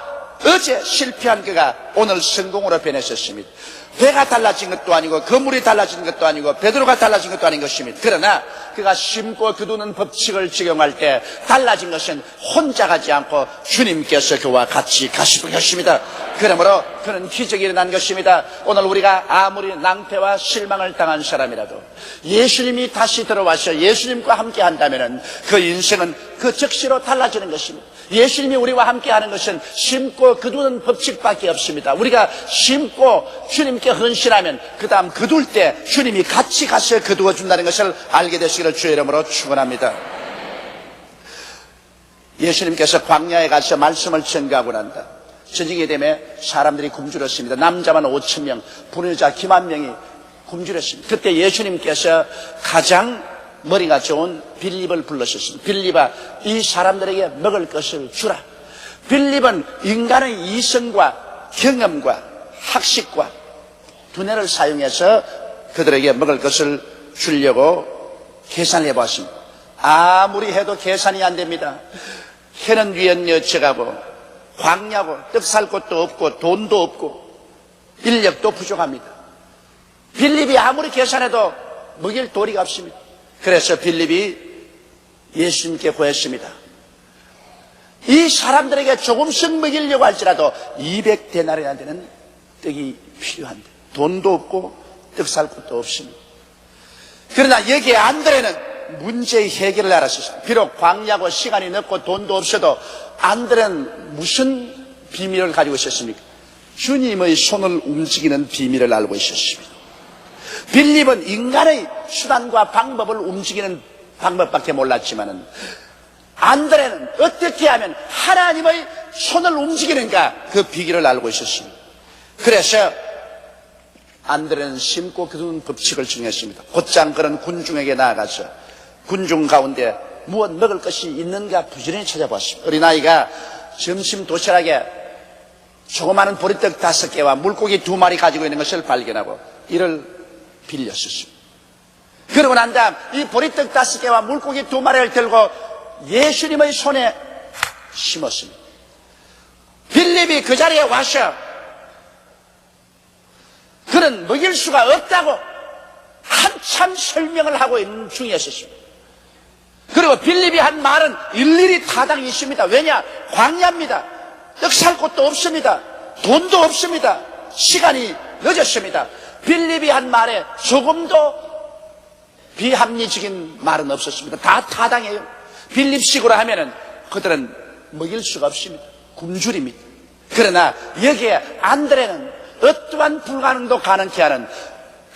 Speaker 1: 어제 실패한 그가 오늘 성공으로 변했었습니다. 배가 달라진 것도 아니고 그물이 달라진 것도 아니고 베드로가 달라진 것도 아닌 것입니다. 그러나 그가 심고 거두는 법칙을 적용할 때 달라진 것은 혼자 가지 않고 주님께서 그와 같이 가시는 것입니다. 그러므로 그는 기적이 일어난 것입니다. 오늘 우리가 아무리 낭패와 실망을 당한 사람이라도 예수님이 다시 들어와서 예수님과 함께 한다면 그 인생은 그 즉시로 달라지는 것입니다. 예수님이 우리와 함께 하는 것은 심고 거두는 법칙밖에 없습니다. 우리가 심고 주님께 헌신하면 그 다음 거둘 때 주님이 같이 가서 거두어 준다는 것을 알게 되시기를 주의 이름으로 축원합니다. 예수님께서 광야에 가서 말씀을 전가하고 난다. 저녁이 되면 사람들이 굶주렸습니다. 남자만 5,000명, 불효자 기만 명이 굶주렸습니다. 그때 예수님께서 가장 머리가 좋은 빌립을 불러셨습니다. 빌립아, 이 사람들에게 먹을 것을 주라. 빌립은 인간의 이성과 경험과 학식과 두뇌를 사용해서 그들에게 먹을 것을 주려고 계산을 해봤습니다. 아무리 해도 계산이 안 됩니다. 해는 위엔 여쳐가고 광야고 떡 살 곳도 없고 돈도 없고 인력도 부족합니다. 빌립이 아무리 계산해도 먹일 도리가 없습니다. 그래서 빌립이 예수님께 구했습니다. 이 사람들에게 조금씩 먹이려고 할지라도 200데나리나 되는 떡이 필요한데 돈도 없고 떡 살 곳도 없습니다. 그러나 여기에 안드레는 문제의 해결을 알았습니다. 비록 광야고 시간이 늦고 돈도 없어도 안드레는 무슨 비밀을 가지고 있었습니까? 주님의 손을 움직이는 비밀을 알고 있었습니다. 빌립은 인간의 수단과 방법을 움직이는 방법밖에 몰랐지만은 안드레는 어떻게 하면 하나님의 손을 움직이는가 그 비결을 알고 있었습니다. 그래서 안드레는 심고 거두는 법칙을 정했습니다. 곧장 그런 군중에게 나아가서 군중 가운데 무엇 먹을 것이 있는가 부지런히 찾아봤습니다. 어린아이가 점심 도시락에 조그마한 보리떡 5개와 물고기 2마리 가지고 있는 것을 발견하고 이를 빌렸었습니다. 그러고 난 다음 이 보리떡 5개와 물고기 2마리를 들고 예수님의 손에 심었습니다. 빌립이 그 자리에 와서 그는 먹일 수가 없다고 한참 설명을 하고 있는 중이었습니다. 그리고 빌립이 한 말은 일일이 타당이 있습니다. 왜냐? 광야입니다. 떡 살 곳도 없습니다. 돈도 없습니다. 시간이 늦었습니다. 빌립이 한 말에 조금도 비합리적인 말은 없었습니다. 다 타당해요. 빌립식으로 하면은 그들은 먹일 수가 없습니다. 굶주립니다. 그러나 여기에 안드레는 어떠한 불가능도 가능케 하는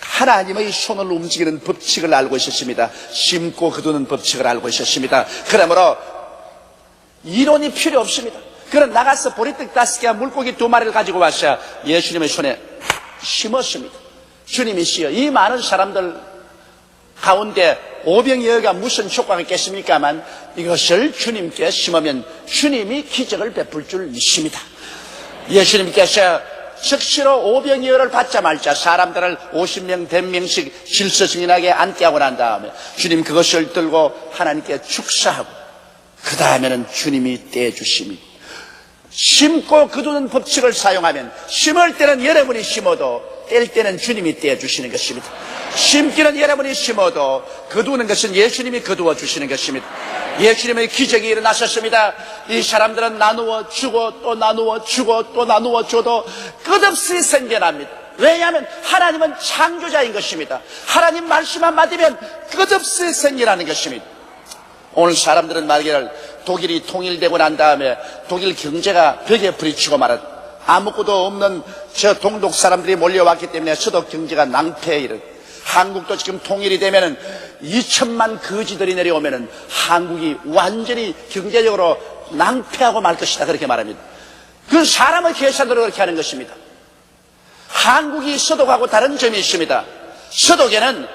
Speaker 1: 하나님의 손을 움직이는 법칙을 알고 있었습니다. 심고 거두는 법칙을 알고 있었습니다. 그러므로 이론이 필요 없습니다. 그는 나가서 보리떡 5개와 물고기 2마리를 가지고 와서 예수님의 손에 심었습니다. 주님이시여 이 많은 사람들 가운데 오병이어가 무슨 효과가 있겠습니까만 이것을 주님께 심으면 주님이 기적을 베풀 줄 믿습니다. 예수님께서 즉시로 오병이어를 받자마자 사람들을 50명, 100명씩 질서 정연하게 앉게 하고 난 다음에 주님 그것을 들고 하나님께 축사하고 그 다음에는 주님이 떼주심이 심고 거두는 법칙을 사용하면 심을 때는 여러분이 심어도 뗄 때는 주님이 떼주시는 것입니다. 심기는 여러분이 심어도 거두는 것은 예수님이 거두어 주시는 것입니다. 예수님의 기적이 일어나셨습니다. 이 사람들은 나누어 주고 또 나누어 주고 또 나누어 줘도 끝없이 생겨납니다. 왜냐하면 하나님은 창조자인 것입니다. 하나님 말씀만 받으면 끝없이 생겨나는 것입니다. 오늘 사람들은 말기를 독일이 통일되고 난 다음에 독일 경제가 벽에 부딪히고 말았다. 아무것도 없는 저 동독 사람들이 몰려왔기 때문에 서독 경제가 낭패에 이르. 한국도 지금 통일이 되면은 2천만 거지들이 내려오면은 한국이 완전히 경제적으로 낭패하고 말 것이다. 그렇게 말합니다. 그 사람의 계산으로 그렇게 하는 것입니다. 한국이 서독하고 다른 점이 있습니다. 서독에는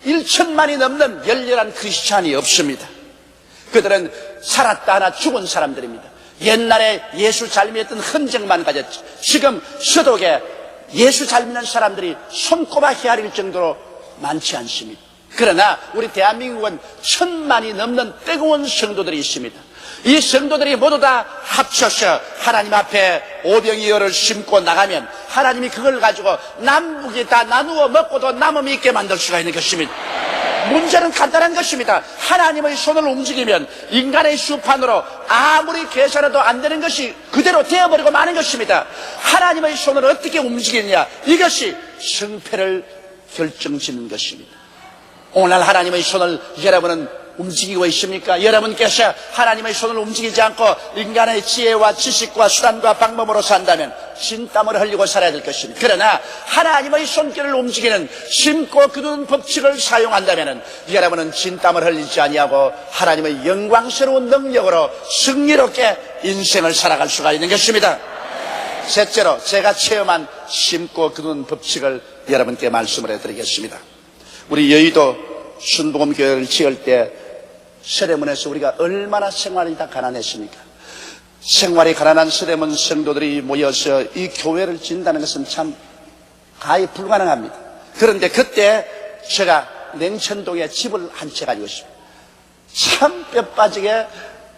Speaker 1: 1천만이 넘는 열렬한 크리스찬이 없습니다. 그들은 살았다 하나 죽은 사람들입니다. 옛날에 예수 잘 믿었던 흔적만 가졌지. 지금 서독에 예수 잘 믿는 사람들이 손꼽아 헤아릴 정도로 많지 않습니다. 그러나 우리 대한민국은 1,000만이 넘는 뜨거운 성도들이 있습니다. 이 성도들이 모두 다 합쳐서 하나님 앞에 오병이어를 심고 나가면 하나님이 그걸 가지고 남북이 다 나누어 먹고도 남음이 있게 만들 수가 있는 것입니다. 문제는 간단한 것입니다. 하나님의 손을 움직이면 인간의 수판으로 아무리 계산해도 안 되는 것이 그대로 되어버리고 마는 것입니다. 하나님의 손을 어떻게 움직이느냐, 이것이 승패를 결정짓는 것입니다. 오늘 하나님의 손을 여러분은 움직이고 있습니까? 여러분께서 하나님의 손을 움직이지 않고 인간의 지혜와 지식과 수단과 방법으로 산다면 진땀을 흘리고 살아야 될 것입니다. 그러나 하나님의 손길을 움직이는 심고 거두는 법칙을 사용한다면 여러분은 진땀을 흘리지 아니하고 하나님의 영광스러운 능력으로 승리롭게 인생을 살아갈 수가 있는 것입니다. 셋째로 제가 체험한 심고 거두는 법칙을 여러분께 말씀을 해드리겠습니다. 우리 여의도 순복음교회를 지을 때 서대문에서 우리가 얼마나 생활이 다 가난했습니까? 생활이 가난한 서대문 성도들이 모여서 이 교회를 짓는다는 것은 참 가히 불가능합니다. 그런데 그때 제가 냉천동에 집을 한 채 가지고 있습니다. 참 뼈 빠지게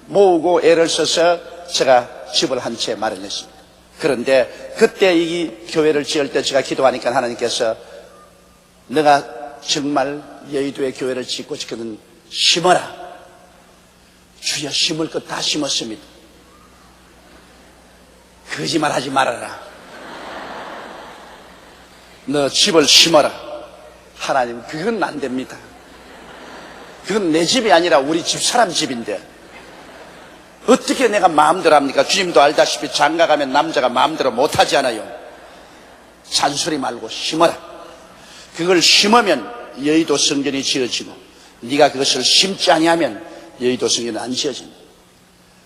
Speaker 1: 모으고 애를 써서 제가 집을 한 채 마련했습니다. 그런데 그때 이 교회를 지을 때 제가 기도하니까 하나님께서 내가 정말 여의도의 교회를 짓고 싶거든 심어라. 주여 심을 것 다 심었습니다. 거짓말하지 말아라. 너 집을 심어라. 하나님 그건 안 됩니다. 그건 내 집이 아니라 우리 집사람 집인데 어떻게 내가 마음대로 합니까? 주님도 알다시피 장가 가면 남자가 마음대로 못하지 않아요. 잔소리 말고 심어라. 그걸 심으면 여의도 성전이 지어지고 네가 그것을 심지 아니하면 여의도 성전은 안 지어집니다.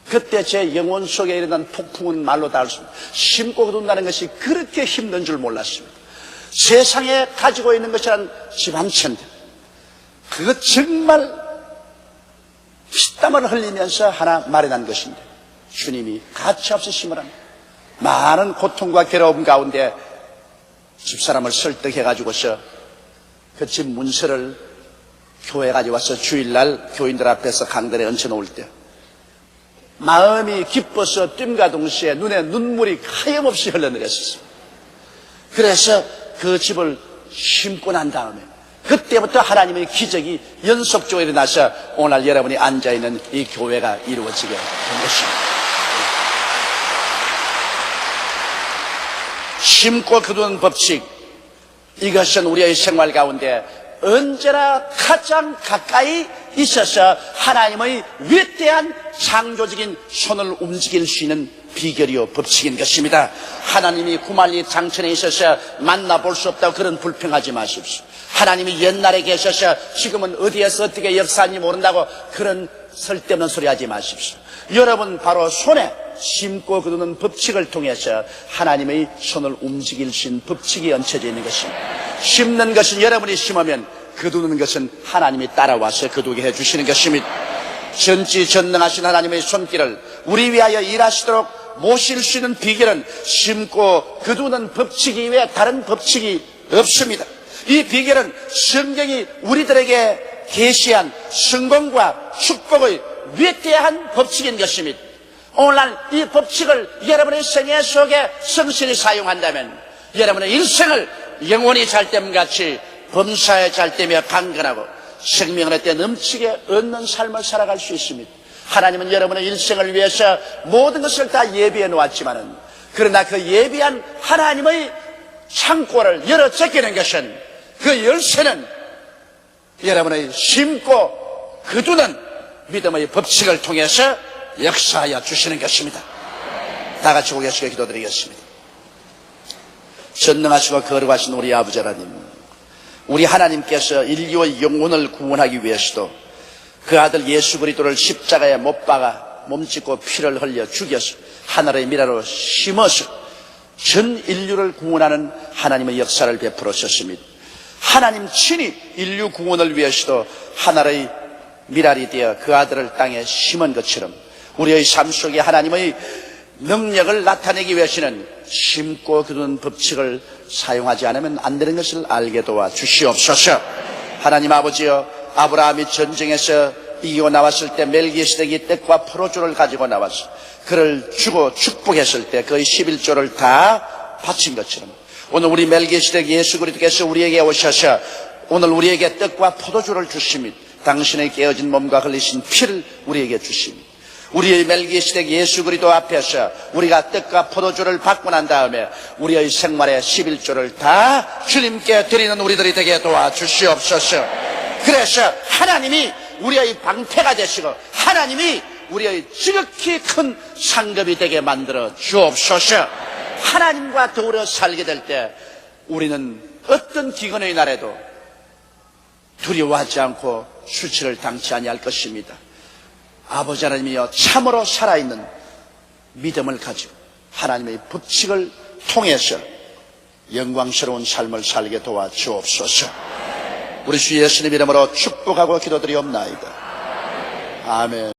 Speaker 1: 그때 제 영혼 속에 일어난 폭풍은 말로 다 할 수 없습니다. 심고 거둔다는 것이 그렇게 힘든 줄 몰랐습니다. 세상에 가지고 있는 것이란 집 한 채인데 그것 정말 피땀을 흘리면서 하나 마련한 것인데 주님이 가차없이 심으라. 많은 고통과 괴로움 가운데 집사람을 설득해가지고서 그 집 문서를 교회 가져와서 주일날 교인들 앞에서 강단에 얹혀놓을 때 마음이 기뻐서 뜀과 동시에 눈에 눈물이 하염없이 흘러내렸었습니다. 그래서 그 집을 심고 난 다음에 그때부터 하나님의 기적이 연속적으로 일어나서 오늘 여러분이 앉아있는 이 교회가 이루어지게 된 것입니다. 심고 거두는 법칙, 이것은 우리의 생활 가운데 언제나 가장 가까이 있어서 하나님의 위대한 창조적인 손을 움직일 수 있는 비결이요 법칙인 것입니다. 하나님이 구만리 장천에 있어서 만나볼 수 없다고 그런 불평하지 마십시오. 하나님이 옛날에 계셔서 지금은 어디에서 어떻게 역사하는지 모른다고 그런 쓸데없는 소리 하지 마십시오. 여러분 바로 손에 심고 거두는 법칙을 통해서 하나님의 손을 움직일 수 있는 법칙이 얹혀져 있는 것입니다. 심는 것은 여러분이 심으면 거두는 것은 하나님이 따라와서 거두게 해주시는 것입니다. 전지전능하신 하나님의 손길을 우리 위하여 일하시도록 모실 수 있는 비결은 심고 거두는 법칙 이외에 다른 법칙이 없습니다. 이 비결은 성경이 우리들에게 계시한 성공과 축복의 위대한 법칙인 것입니다. 오늘날 이 법칙을 여러분의 생애 속에 성실히 사용한다면 여러분의 일생을 영원히 잘됨같이 범사에 잘되며 강건하고 생명을 때 넘치게 얻는 삶을 살아갈 수 있습니다. 하나님은 여러분의 일생을 위해서 모든 것을 다 예비해 놓았지만은 그러나 그 예비한 하나님의 창고를 열어 제끼는 것은 그 열쇠는 여러분의 심고 거두는 믿음의 법칙을 통해서 역사하여 주시는 것입니다. 다 같이 고개 숙여 기도드리겠습니다. 전능하시고 거룩하신 우리 아버지 하나님, 우리 하나님께서 인류의 영혼을 구원하기 위해서도 그 아들 예수 그리스도를 십자가에 못 박아 몸짓고 피를 흘려 죽여서 하늘의 미라로 심어서 전 인류를 구원하는 하나님의 역사를 베풀었습니다. 하나님 친히 인류 구원을 위해서도 하늘의 미랄이 되어 그 아들을 땅에 심은 것처럼 우리의 삶 속에 하나님의 능력을 나타내기 위해서는 심고 거두는 법칙을 사용하지 않으면 안 되는 것을 알게 도와 주시옵소서. 하나님 아버지여, 아브라함이 전쟁에서 이기고 나왔을 때 멜기세덱이 떡과 포도주를 가지고 나와서 그를 주고 축복했을 때 그의 11조를 다 바친 것처럼 오늘 우리 멜기세덱 예수 그리스도께서 우리에게 오셔서 오늘 우리에게 떡과 포도주를 주십니다. 당신의 깨어진 몸과 흘리신 피를 우리에게 주십니다. 우리의 멜기세덱 예수 그리스도 앞에서 우리가 떡과 포도주를 받고 난 다음에 우리의 생활의 11조를 다 주님께 드리는 우리들이 되게 도와주시옵소서. 그래서 하나님이 우리의 방패가 되시고 하나님이 우리의 지극히 큰 상급이 되게 만들어 주옵소서. 하나님과 더불어 살게 될 때 우리는 어떤 기근의 날에도 두려워하지 않고 수치를 당치 아니할 것입니다. 아버지 하나님이여, 참으로 살아있는 믿음을 가지고 하나님의 법칙을 통해서 영광스러운 삶을 살게 도와주옵소서. 우리 주 예수님 이름으로 축복하고 기도드리옵나이다. 아멘.